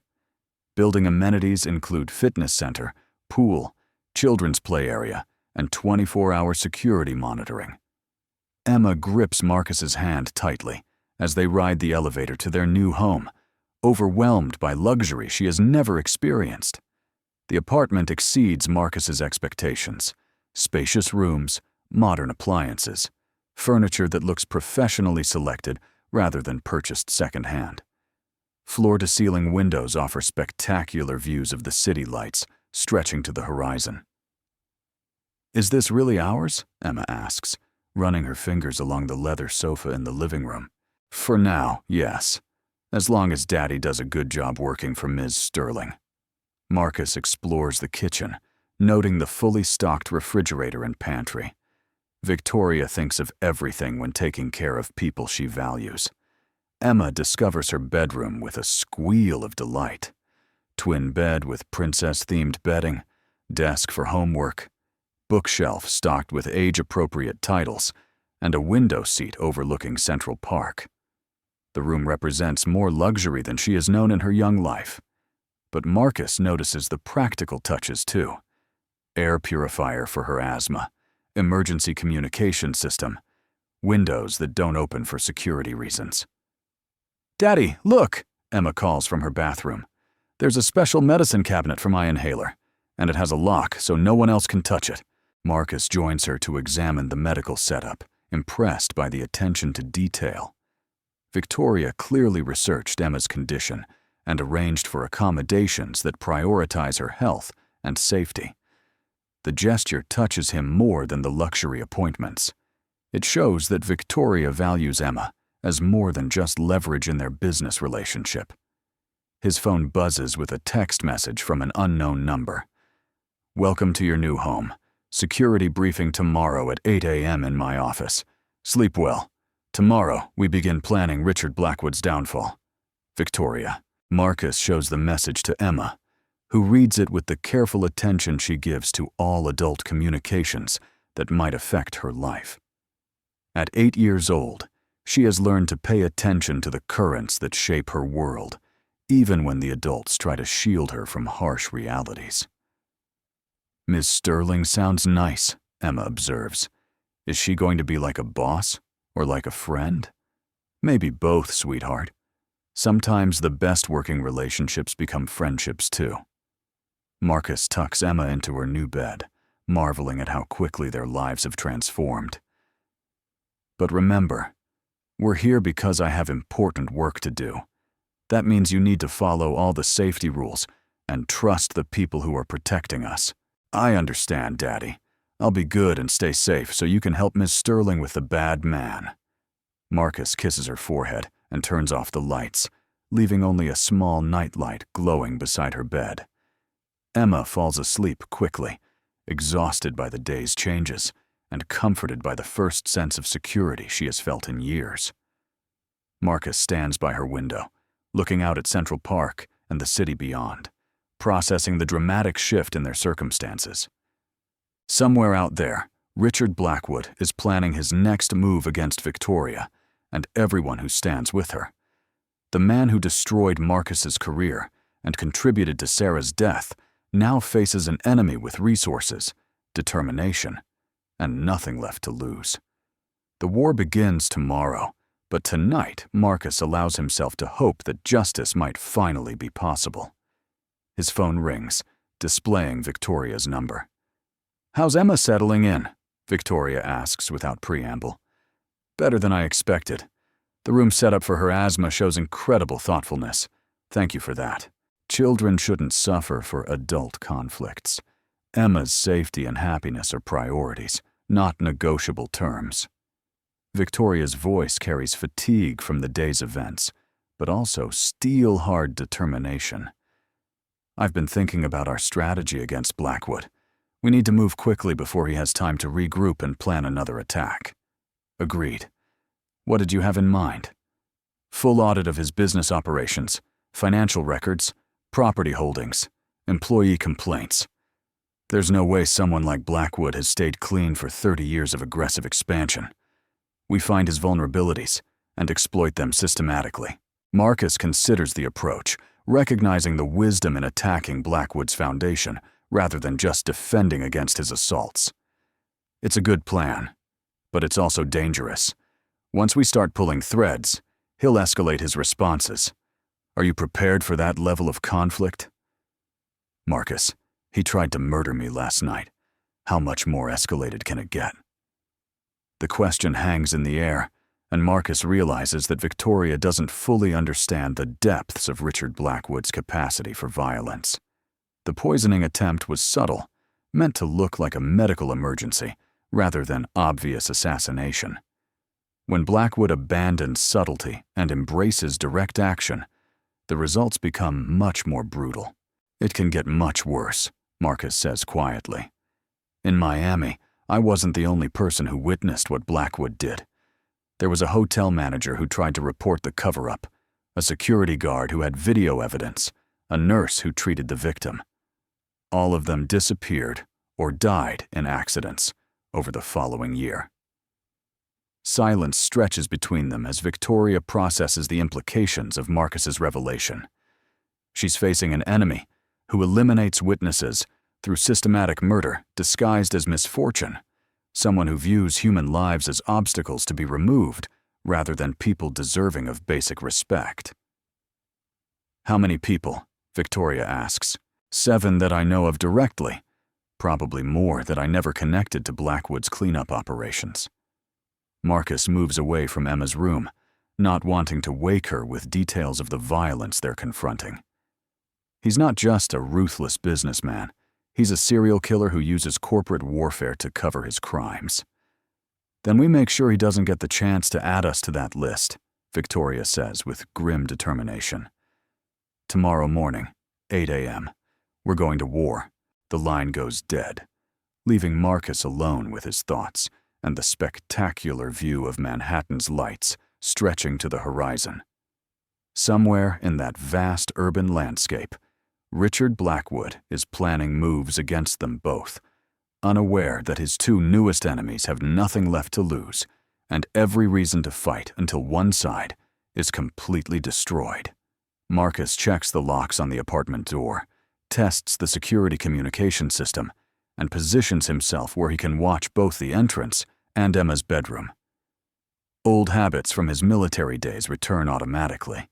Building amenities include fitness center, pool, children's play area, and 24-hour security monitoring. Emma grips Marcus's hand tightly as they ride the elevator to their new home, overwhelmed by luxury she has never experienced. The apartment exceeds Marcus's expectations. Spacious rooms, modern appliances, furniture that looks professionally selected rather than purchased secondhand. Floor-to-ceiling windows offer spectacular views of the city lights stretching to the horizon. "Is this really ours?" Emma asks, running her fingers along the leather sofa in the living room. "For now, yes, as long as Daddy does a good job working for Ms. Sterling." Marcus explores the kitchen, noting the fully stocked refrigerator and pantry. Victoria thinks of everything when taking care of people she values. Emma discovers her bedroom with a squeal of delight. Twin bed with princess-themed bedding, desk for homework, bookshelf stocked with age-appropriate titles, and a window seat overlooking Central Park. The room represents more luxury than she has known in her young life. But Marcus notices the practical touches too. Air purifier for her asthma, emergency communication system, windows that don't open for security reasons. "Daddy, look!" Emma calls from her bathroom. "There's a special medicine cabinet for my inhaler, and it has a lock so no one else can touch it." Marcus joins her to examine the medical setup, impressed by the attention to detail. Victoria clearly researched Emma's condition and arranged for accommodations that prioritize her health and safety. The gesture touches him more than the luxury appointments. It shows that Victoria values Emma as more than just leverage in their business relationship. His phone buzzes with a text message from an unknown number. "Welcome to your new home. Security briefing tomorrow at 8 a.m. in my office. Sleep well. Tomorrow, we begin planning Richard Blackwood's downfall. Victoria." Marcus shows the message to Emma, who reads it with the careful attention she gives to all adult communications that might affect her life. At 8 years old, she has learned to pay attention to the currents that shape her world, even when the adults try to shield her from harsh realities. "Ms. Sterling sounds nice," Emma observes. "Is she going to be like a boss or like a friend?" "Maybe both, sweetheart. Sometimes the best working relationships become friendships too." Marcus tucks Emma into her new bed, marveling at how quickly their lives have transformed. "But remember, we're here because I have important work to do. That means you need to follow all the safety rules and trust the people who are protecting us." "I understand, Daddy. I'll be good and stay safe so you can help Miss Sterling with the bad man." Marcus kisses her forehead and turns off the lights, leaving only a small nightlight glowing beside her bed. Emma falls asleep quickly, exhausted by the day's changes and comforted by the first sense of security she has felt in years. Marcus stands by her window, looking out at Central Park and the city beyond, processing the dramatic shift in their circumstances. Somewhere out there, Richard Blackwood is planning his next move against Victoria and everyone who stands with her. The man who destroyed Marcus's career and contributed to Sarah's death now faces an enemy with resources, determination, and nothing left to lose. The war begins tomorrow, but tonight Marcus allows himself to hope that justice might finally be possible. His phone rings, displaying Victoria's number. "How's Emma settling in?" Victoria asks without preamble. "Better than I expected. The room set up for her asthma shows incredible thoughtfulness. Thank you for that. Children shouldn't suffer for adult conflicts. Emma's safety and happiness are priorities, not negotiable terms." Victoria's voice carries fatigue from the day's events, but also steel-hard determination. "I've been thinking about our strategy against Blackwood. We need to move quickly before he has time to regroup and plan another attack." "Agreed. What did you have in mind?" "Full audit of his business operations, financial records, property holdings, employee complaints. There's no way someone like Blackwood has stayed clean for 30 years of aggressive expansion. We find his vulnerabilities and exploit them systematically." Marcus considers the approach, recognizing the wisdom in attacking Blackwood's foundation rather than just defending against his assaults. "It's a good plan, but it's also dangerous. Once we start pulling threads, he'll escalate his responses. Are you prepared for that level of conflict?" "Marcus, he tried to murder me last night. How much more escalated can it get?" The question hangs in the air, and Marcus realizes that Victoria doesn't fully understand the depths of Richard Blackwood's capacity for violence. The poisoning attempt was subtle, meant to look like a medical emergency rather than obvious assassination. When Blackwood abandons subtlety and embraces direct action, the results become much more brutal. "It can get much worse," Marcus says quietly. "In Miami, I wasn't the only person who witnessed what Blackwood did. There was a hotel manager who tried to report the cover-up, a security guard who had video evidence, a nurse who treated the victim. All of them disappeared or died in accidents over the following year." Silence stretches between them as Victoria processes the implications of Marcus's revelation. She's facing an enemy who eliminates witnesses through systematic murder disguised as misfortune, someone who views human lives as obstacles to be removed rather than people deserving of basic respect. "How many people?" Victoria asks. "7 that I know of directly. Probably more that I never connected to Blackwood's cleanup operations." Marcus moves away from Emma's room, not wanting to wake her with details of the violence they're confronting. He's not just a ruthless businessman. He's a serial killer who uses corporate warfare to cover his crimes. "Then we make sure he doesn't get the chance to add us to that list," Victoria says with grim determination. "Tomorrow morning, 8 a.m., we're going to war." The line goes dead, leaving Marcus alone with his thoughts and the spectacular view of Manhattan's lights stretching to the horizon. Somewhere in that vast urban landscape, Richard Blackwood is planning moves against them both, unaware that his 2 newest enemies have nothing left to lose and every reason to fight until one side is completely destroyed. Marcus checks the locks on the apartment door, tests the security communication system, and positions himself where he can watch both the entrance and Emma's bedroom. Old habits from his military days return automatically.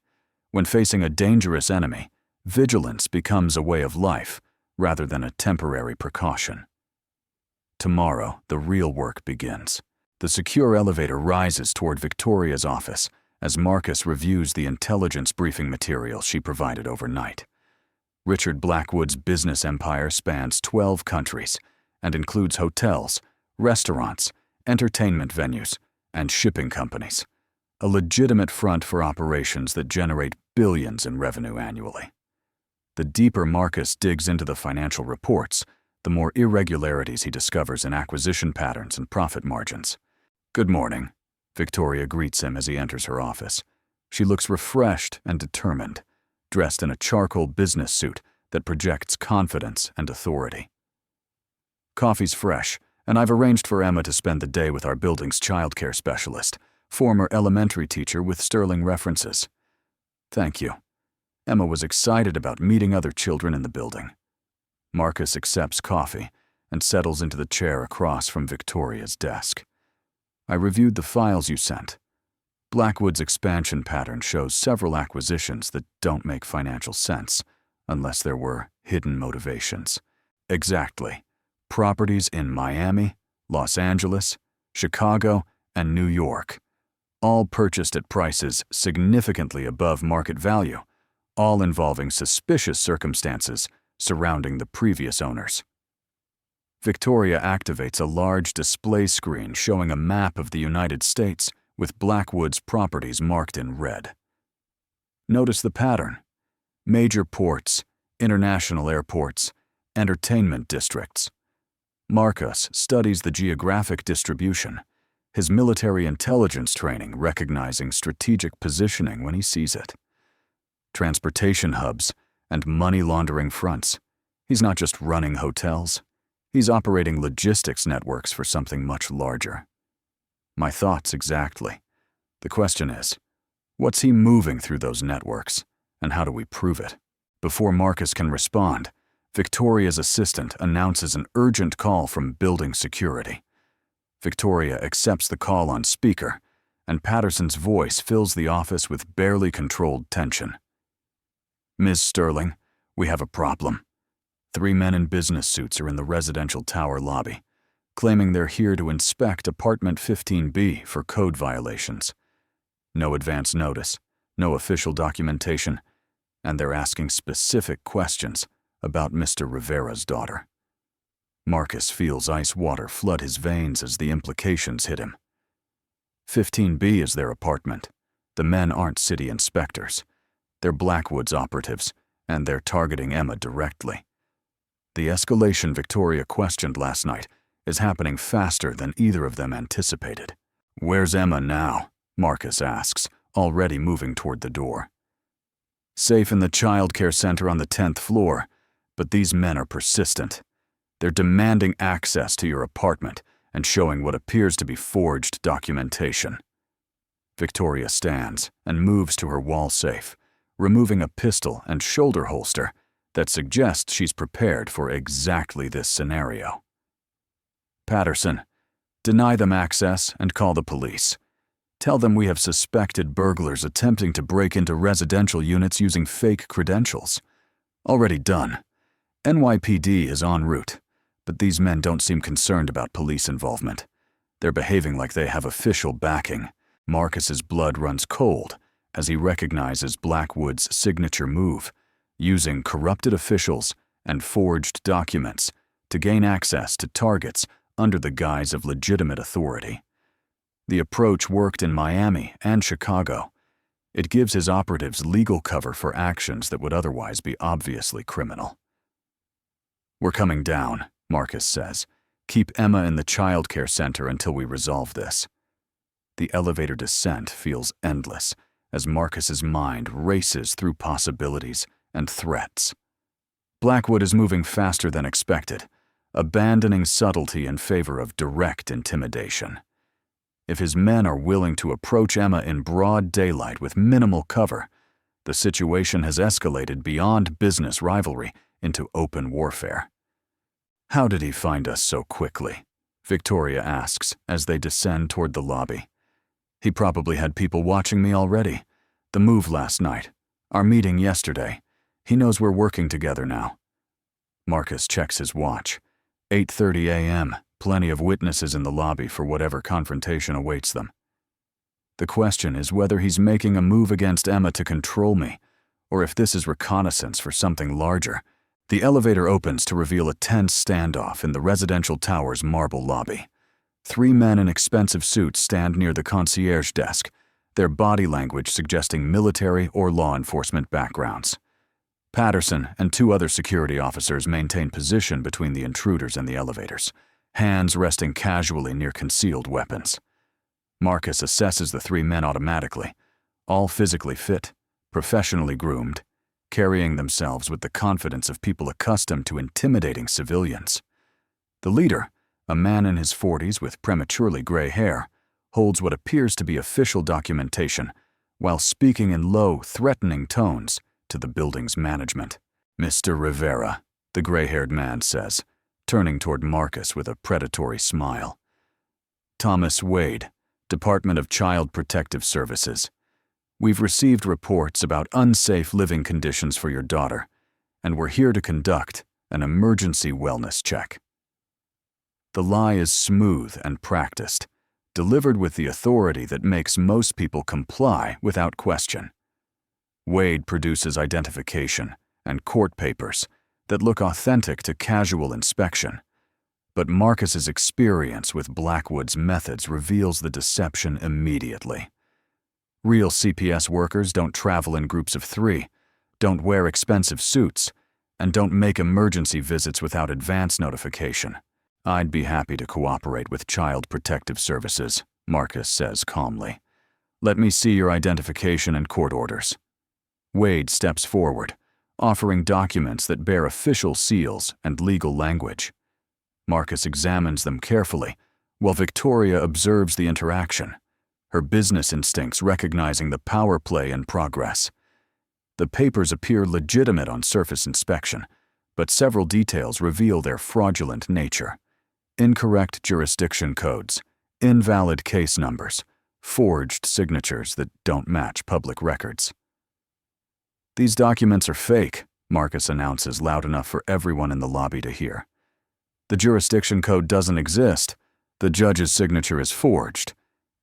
When facing a dangerous enemy, vigilance becomes a way of life rather than a temporary precaution. Tomorrow, the real work begins. The secure elevator rises toward Victoria's office as Marcus reviews the intelligence briefing material she provided overnight. Richard Blackwood's business empire spans 12 countries and includes hotels, restaurants, entertainment venues, and shipping companies, a legitimate front for operations that generate billions in revenue annually. The deeper Marcus digs into the financial reports, the more irregularities he discovers in acquisition patterns and profit margins. "Good morning," Victoria greets him as he enters her office. She looks refreshed and determined, dressed in a charcoal business suit that projects confidence and authority. "Coffee's fresh, and I've arranged for Emma to spend the day with our building's childcare specialist, former elementary teacher with sterling references." "Thank you." Emma was excited about meeting other children in the building. Marcus accepts coffee and settles into the chair across from Victoria's desk. "I reviewed the files you sent. Blackwood's expansion pattern shows several acquisitions that don't make financial sense, unless there were hidden motivations. Exactly. Properties in Miami, Los Angeles, Chicago, and New York, all purchased at prices significantly above market value, all involving suspicious circumstances surrounding the previous owners. Victoria activates a large display screen showing a map of the United States with Blackwood's properties marked in red. Notice the pattern. Major ports, international airports, entertainment districts. Marcus studies the geographic distribution, his military intelligence training recognizing strategic positioning when he sees it. Transportation hubs and money laundering fronts. He's not just running hotels. He's operating logistics networks for something much larger. My thoughts exactly. The question is, what's he moving through those networks, and how do we prove it? Before Marcus can respond, Victoria's assistant announces an urgent call from building security. Victoria accepts the call on speaker, and Patterson's voice fills the office with barely controlled tension. Ms. Sterling, we have a problem. 3 men in business suits are in the residential tower lobby, claiming they're here to inspect apartment 15B for code violations. No advance notice, no official documentation, and they're asking specific questions about Mr. Rivera's daughter. Marcus feels ice water flood his veins as the implications hit him. 15B is their apartment. The men aren't city inspectors. They're Blackwood's operatives, and they're targeting Emma directly. The escalation Victoria questioned last night is happening faster than either of them anticipated. Where's Emma now? Marcus asks, already moving toward the door. Safe in the child care center on the 10th floor, but these men are persistent. They're demanding access to your apartment and showing what appears to be forged documentation. Victoria stands and moves to her wall safe, removing a pistol and shoulder holster that suggests she's prepared for exactly this scenario. Patterson, deny them access and call the police. Tell them we have suspected burglars attempting to break into residential units using fake credentials. Already done. NYPD is en route, but these men don't seem concerned about police involvement. They're behaving like they have official backing. Marcus's blood runs cold as he recognizes Blackwood's signature move, using corrupted officials and forged documents to gain access to targets under the guise of legitimate authority. The approach worked in Miami and Chicago. It gives his operatives legal cover for actions that would otherwise be obviously criminal. We're coming down, Marcus says. Keep Emma in the child care center until we resolve this. The elevator descent feels endless as Marcus's mind races through possibilities and threats. Blackwood is moving faster than expected, abandoning subtlety in favor of direct intimidation. If his men are willing to approach Emma in broad daylight with minimal cover, the situation has escalated beyond business rivalry into open warfare. How did he find us so quickly? Victoria asks as they descend toward the lobby. He probably had people watching me already. The move last night, our meeting yesterday. He knows we're working together now. Marcus checks his watch. 8:30 a.m., plenty of witnesses in the lobby for whatever confrontation awaits them. The question is whether he's making a move against Emma to control me, or if this is reconnaissance for something larger. The elevator opens to reveal a tense standoff in the residential tower's marble lobby. 3 men in expensive suits stand near the concierge desk, their body language suggesting military or law enforcement backgrounds. Patterson and 2 other security officers maintain position between the intruders and the elevators, hands resting casually near concealed weapons. Marcus assesses the 3 men automatically, all physically fit, professionally groomed, carrying themselves with the confidence of people accustomed to intimidating civilians. The leader, a man in his 40s with prematurely gray hair, holds what appears to be official documentation while speaking in low, threatening tones to the building's management. Mr. Rivera, the gray-haired man says, turning toward Marcus with a predatory smile. Thomas Wade, Department of Child Protective Services. We've received reports about unsafe living conditions for your daughter, and we're here to conduct an emergency wellness check. The lie is smooth and practiced, delivered with the authority that makes most people comply without question. Wade produces identification and court papers that look authentic to casual inspection, but Marcus's experience with Blackwood's methods reveals the deception immediately. Real CPS workers don't travel in groups of 3, don't wear expensive suits, and don't make emergency visits without advance notification. I'd be happy to cooperate with Child Protective Services, Marcus says calmly. Let me see your identification and court orders. Wade steps forward, offering documents that bear official seals and legal language. Marcus examines them carefully, while Victoria observes the interaction, her business instincts recognizing the power play in progress. The papers appear legitimate on surface inspection, but several details reveal their fraudulent nature. Incorrect jurisdiction codes, invalid case numbers, forged signatures that don't match public records. These documents are fake, Marcus announces loud enough for everyone in the lobby to hear. The jurisdiction code doesn't exist, the judge's signature is forged,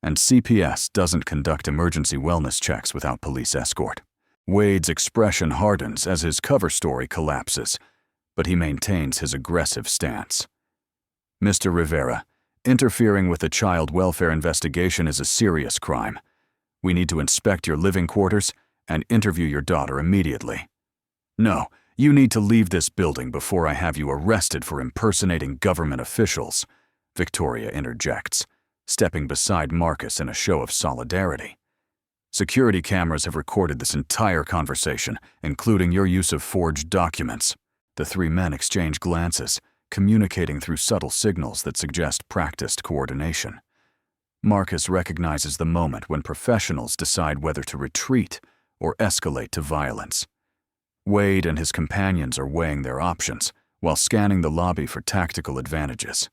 and CPS doesn't conduct emergency wellness checks without police escort. Wade's expression hardens as his cover story collapses, but he maintains his aggressive stance. Mr. Rivera, interfering with a child welfare investigation is a serious crime. We need to inspect your living quarters and interview your daughter immediately. No, you need to leave this building before I have you arrested for impersonating government officials, Victoria interjects, stepping beside Marcus in a show of solidarity. Security cameras have recorded this entire conversation, including your use of forged documents. The 3 men exchange glances, communicating through subtle signals that suggest practiced coordination. Marcus recognizes the moment when professionals decide whether to retreat or escalate to violence. Wade and his companions are weighing their options while scanning the lobby for tactical advantages.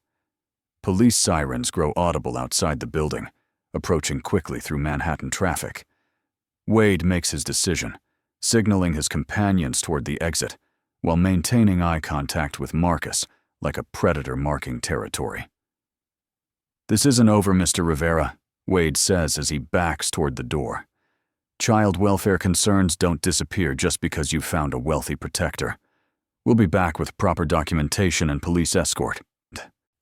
Police sirens grow audible outside the building, approaching quickly through Manhattan traffic. Wade makes his decision, signaling his companions toward the exit, while maintaining eye contact with Marcus like a predator marking territory. This isn't over, Mr. Rivera, Wade says as he backs toward the door. Child welfare concerns don't disappear just because you've found a wealthy protector. We'll be back with proper documentation and police escort.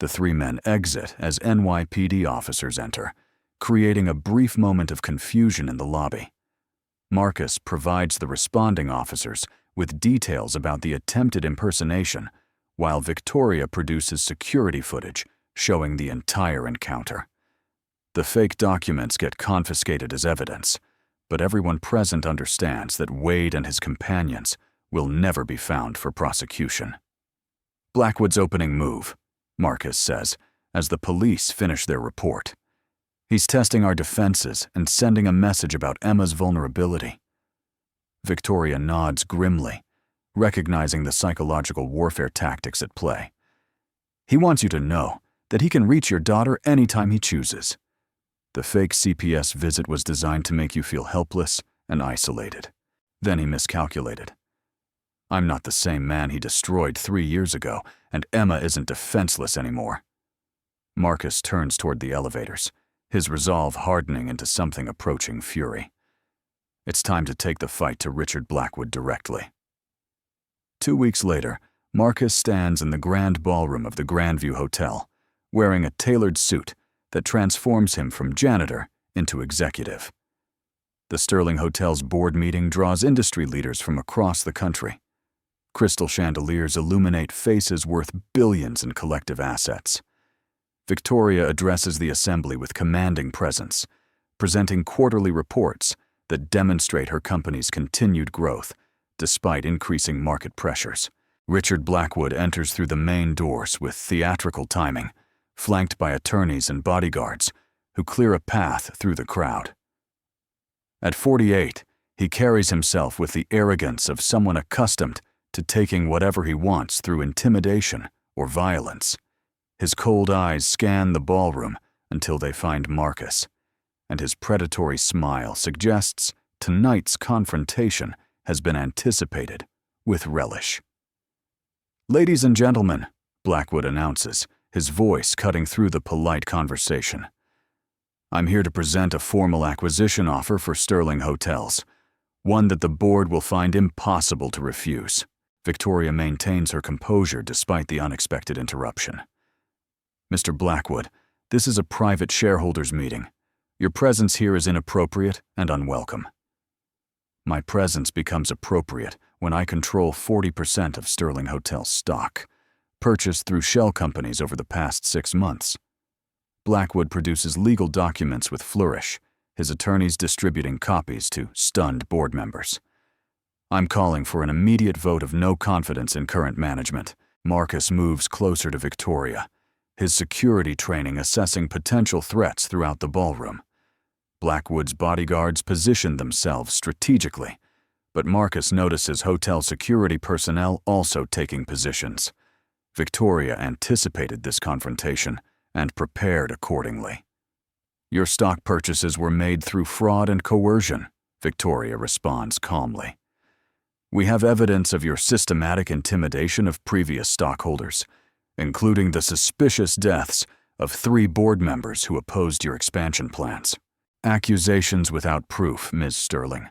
The 3 men exit as NYPD officers enter, creating a brief moment of confusion in the lobby. Marcus provides the responding officers with details about the attempted impersonation, while Victoria produces security footage showing the entire encounter. The fake documents get confiscated as evidence, but everyone present understands that Wade and his companions will never be found for prosecution. Blackwood's opening move, Marcus says, as the police finish their report. He's testing our defenses and sending a message about Emma's vulnerability. Victoria nods grimly, recognizing the psychological warfare tactics at play. He wants you to know that he can reach your daughter anytime he chooses. The fake CPS visit was designed to make you feel helpless and isolated. Then he miscalculated. I'm not the same man he destroyed 3 years ago, and Emma isn't defenseless anymore. Marcus turns toward the elevators, his resolve hardening into something approaching fury. It's time to take the fight to Richard Blackwood directly. 2 weeks later, Marcus stands in the grand ballroom of the Grandview Hotel, wearing a tailored suit that transforms him from janitor into executive. The Sterling Hotel's board meeting draws industry leaders from across the country. Crystal chandeliers illuminate faces worth billions in collective assets. Victoria addresses the assembly with commanding presence, presenting quarterly reports that demonstrate her company's continued growth despite increasing market pressures. Richard Blackwood enters through the main doors with theatrical timing, flanked by attorneys and bodyguards who clear a path through the crowd. At 48, he carries himself with the arrogance of someone accustomed to taking whatever he wants through intimidation or violence. His cold eyes scan the ballroom until they find Marcus, and his predatory smile suggests tonight's confrontation has been anticipated with relish. "Ladies and gentlemen," Blackwood announces, his voice cutting through the polite conversation. "I'm here to present a formal acquisition offer for Sterling Hotels, one that the board will find impossible to refuse." Victoria maintains her composure despite the unexpected interruption. "Mr. Blackwood, this is a private shareholders meeting. Your presence here is inappropriate and unwelcome." "My presence becomes appropriate when I control 40% of Sterling Hotel stock, purchased through shell companies over the past 6 months. Blackwood produces legal documents with flourish, his attorneys distributing copies to stunned board members. "I'm calling for an immediate vote of no confidence in current management." Marcus moves closer to Victoria, his security training assessing potential threats throughout the ballroom. Blackwood's bodyguards position themselves strategically, but Marcus notices hotel security personnel also taking positions. Victoria anticipated this confrontation and prepared accordingly. "Your stock purchases were made through fraud and coercion," Victoria responds calmly. "We have evidence of your systematic intimidation of previous stockholders, including the suspicious deaths of 3 board members who opposed your expansion plans. Accusations without proof, Ms. Sterling.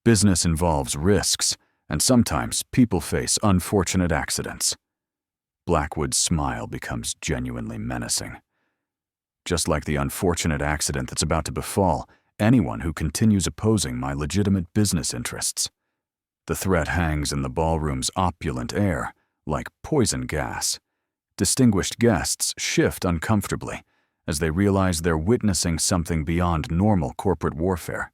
Business involves risks, and sometimes people face unfortunate accidents." Blackwood's smile becomes genuinely menacing. "Just like the unfortunate accident that's about to befall anyone who continues opposing my legitimate business interests." The threat hangs in the ballroom's opulent air, like poison gas. Distinguished guests shift uncomfortably as they realize they're witnessing something beyond normal corporate warfare.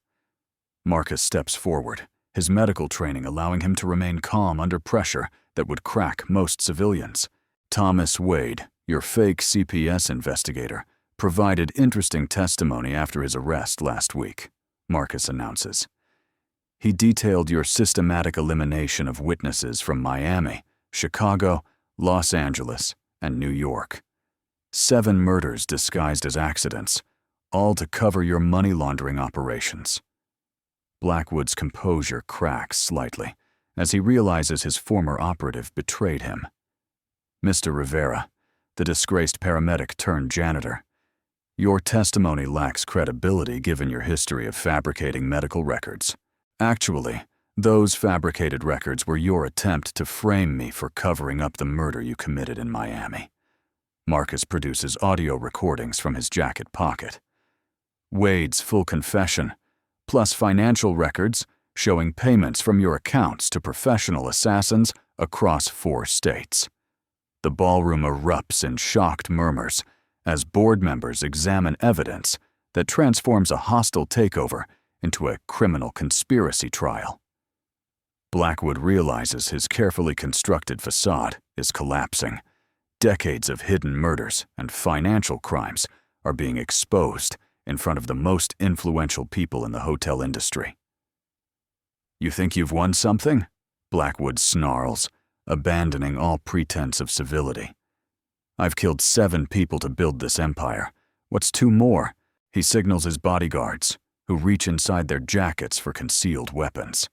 Marcus steps forward, his medical training allowing him to remain calm under pressure that would crack most civilians. "Thomas Wade, your fake CPS investigator, provided interesting testimony after his arrest last week," Marcus announces. "He detailed your systematic elimination of witnesses from Miami, Chicago, Los Angeles, and New York. 7 murders disguised as accidents, all to cover your money laundering operations." Blackwood's composure cracks slightly as he realizes his former operative betrayed him. "Mr. Rivera, the disgraced paramedic turned janitor, your testimony lacks credibility given your history of fabricating medical records. Actually, those fabricated records were your attempt to frame me for covering up the murder you committed in Miami." Marcus produces audio recordings from his jacket pocket. Wade's full confession, plus financial records showing payments from your accounts to professional assassins across 4 states. The ballroom erupts in shocked murmurs as board members examine evidence that transforms a hostile takeover into a criminal conspiracy trial. Blackwood realizes his carefully constructed facade is collapsing. Decades of hidden murders and financial crimes are being exposed in front of the most influential people in the hotel industry. "You think you've won something?" Blackwood snarls, abandoning all pretense of civility. "I've killed 7 people to build this empire. What's 2 more?" He signals his bodyguards, who reach inside their jackets for concealed weapons.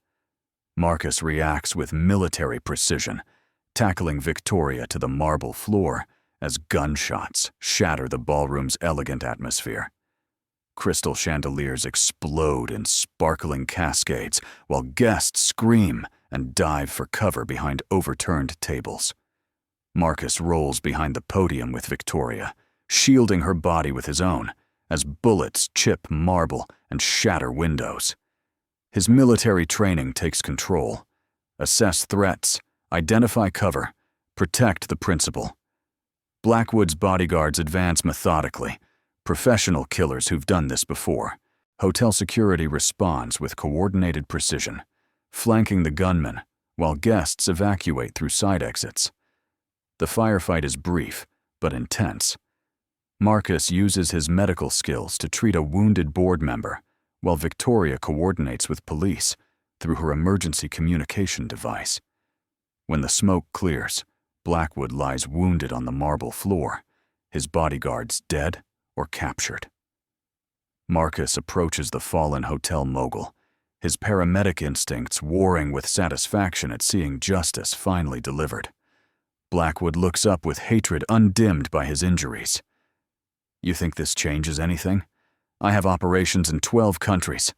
Marcus reacts with military precision, tackling Victoria to the marble floor as gunshots shatter the ballroom's elegant atmosphere. Crystal chandeliers explode in sparkling cascades while guests scream and dive for cover behind overturned tables. Marcus rolls behind the podium with Victoria, shielding her body with his own as bullets chip marble and shatter windows. His military training takes control. Assess threats, identify cover, protect the principal. Blackwood's bodyguards advance methodically, professional killers who've done this before. Hotel security responds with coordinated precision, flanking the gunmen while guests evacuate through side exits. The firefight is brief but intense. Marcus uses his medical skills to treat a wounded board member, while Victoria coordinates with police through her emergency communication device. When the smoke clears, Blackwood lies wounded on the marble floor, his bodyguards dead or captured. Marcus approaches the fallen hotel mogul, his paramedic instincts warring with satisfaction at seeing justice finally delivered. Blackwood looks up with hatred undimmed by his injuries. You think this changes anything? I have operations in 12 countries.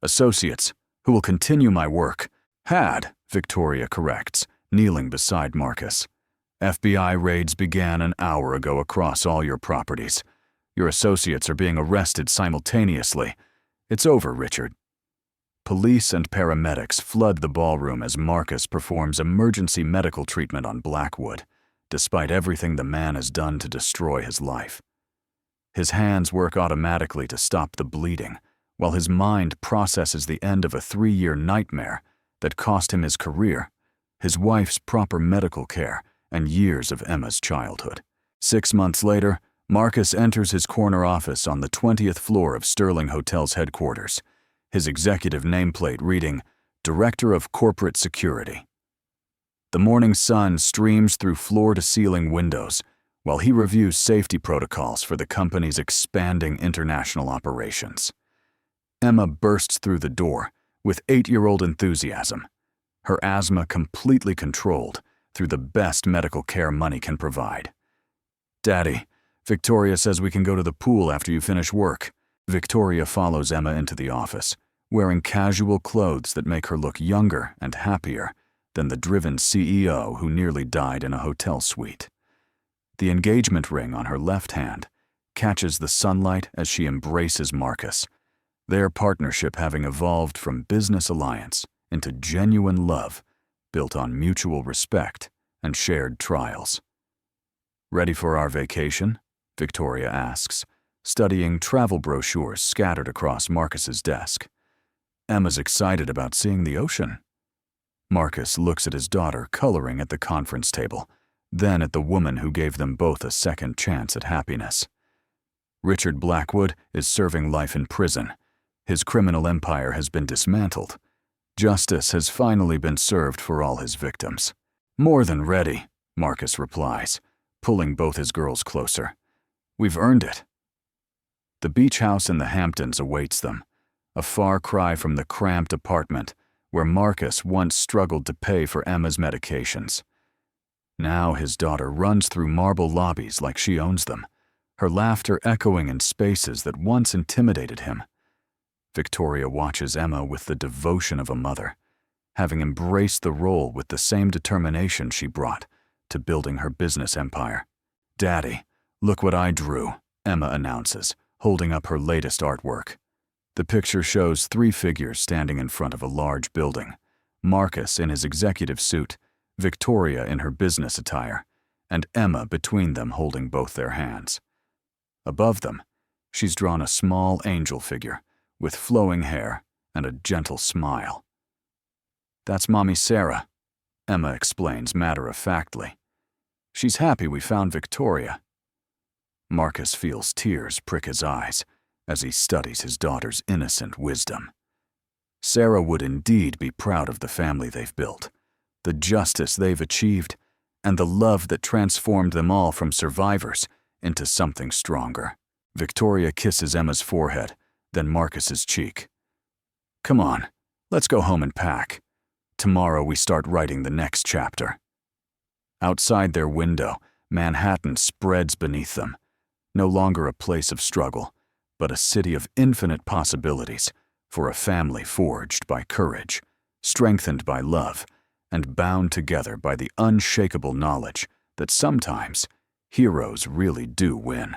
Associates, who will continue my work. Had, Victoria corrects, kneeling beside Marcus. FBI raids began an hour ago across all your properties. Your associates are being arrested simultaneously. It's over, Richard. Police and paramedics flood the ballroom as Marcus performs emergency medical treatment on Blackwood, despite everything the man has done to destroy his life. His hands work automatically to stop the bleeding, while his mind processes the end of a 3-year nightmare that cost him his career, his wife's proper medical care, and years of Emma's childhood. 6 months later, Marcus enters his corner office on the 20th floor of Sterling Hotel's headquarters, his executive nameplate reading, Director of Corporate Security. The morning sun streams through floor-to-ceiling windows while he reviews safety protocols for the company's expanding international operations. Emma bursts through the door with 8-year-old enthusiasm, her asthma completely controlled through the best medical care money can provide. Daddy, Victoria says we can go to the pool after you finish work. Victoria follows Emma into the office, wearing casual clothes that make her look younger and happier than the driven CEO who nearly died in a hotel suite. The engagement ring on her left hand catches the sunlight as she embraces Marcus, their partnership having evolved from business alliance into genuine love built on mutual respect and shared trials. Ready for our vacation? Victoria asks, studying travel brochures scattered across Marcus's desk. Emma's excited about seeing the ocean. Marcus looks at his daughter coloring at the conference table, then at the woman who gave them both a second chance at happiness. Richard Blackwood is serving life in prison. His criminal empire has been dismantled. Justice has finally been served for all his victims. More than ready, Marcus replies, pulling both his girls closer. We've earned it. The beach house in the Hamptons awaits them, a far cry from the cramped apartment where Marcus once struggled to pay for Emma's medications. Now his daughter runs through marble lobbies like she owns them, her laughter echoing in spaces that once intimidated him. Victoria watches Emma with the devotion of a mother, having embraced the role with the same determination she brought to building her business empire. Daddy, look what I drew, Emma announces, holding up her latest artwork. The picture shows 3 figures standing in front of a large building, Marcus in his executive suit, Victoria in her business attire, and Emma between them holding both their hands. Above them, she's drawn a small angel figure with flowing hair and a gentle smile. That's Mommy Sarah, Emma explains matter-of-factly. She's happy we found Victoria. Marcus feels tears prick his eyes as he studies his daughter's innocent wisdom. Sarah would indeed be proud of the family they've built, the justice they've achieved, and the love that transformed them all from survivors into something stronger. Victoria kisses Emma's forehead, then Marcus's cheek. Come on, let's go home and pack. Tomorrow we start writing the next chapter. Outside their window, Manhattan spreads beneath them, no longer a place of struggle, but a city of infinite possibilities for a family forged by courage, strengthened by love, and bound together by the unshakable knowledge that sometimes heroes really do win.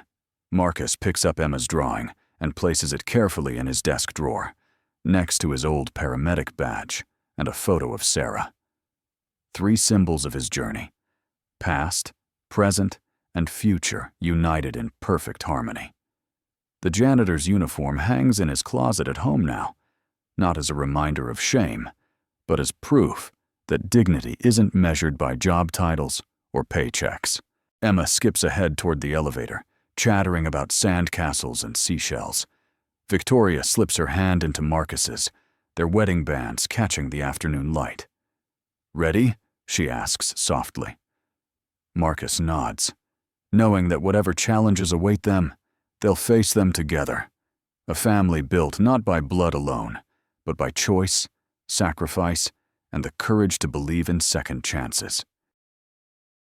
Marcus picks up Emma's drawing and places it carefully in his desk drawer, next to his old paramedic badge and a photo of Sarah. 3 symbols of his journey: past, present, and future united in perfect harmony. The janitor's uniform hangs in his closet at home now, not as a reminder of shame, but as proof that dignity isn't measured by job titles or paychecks. Emma skips ahead toward the elevator, chattering about sandcastles and seashells. Victoria slips her hand into Marcus's, their wedding bands catching the afternoon light. Ready? She asks softly. Marcus nods, knowing that whatever challenges await them, they'll face them together. A family built not by blood alone, but by choice, sacrifice, and the courage to believe in second chances.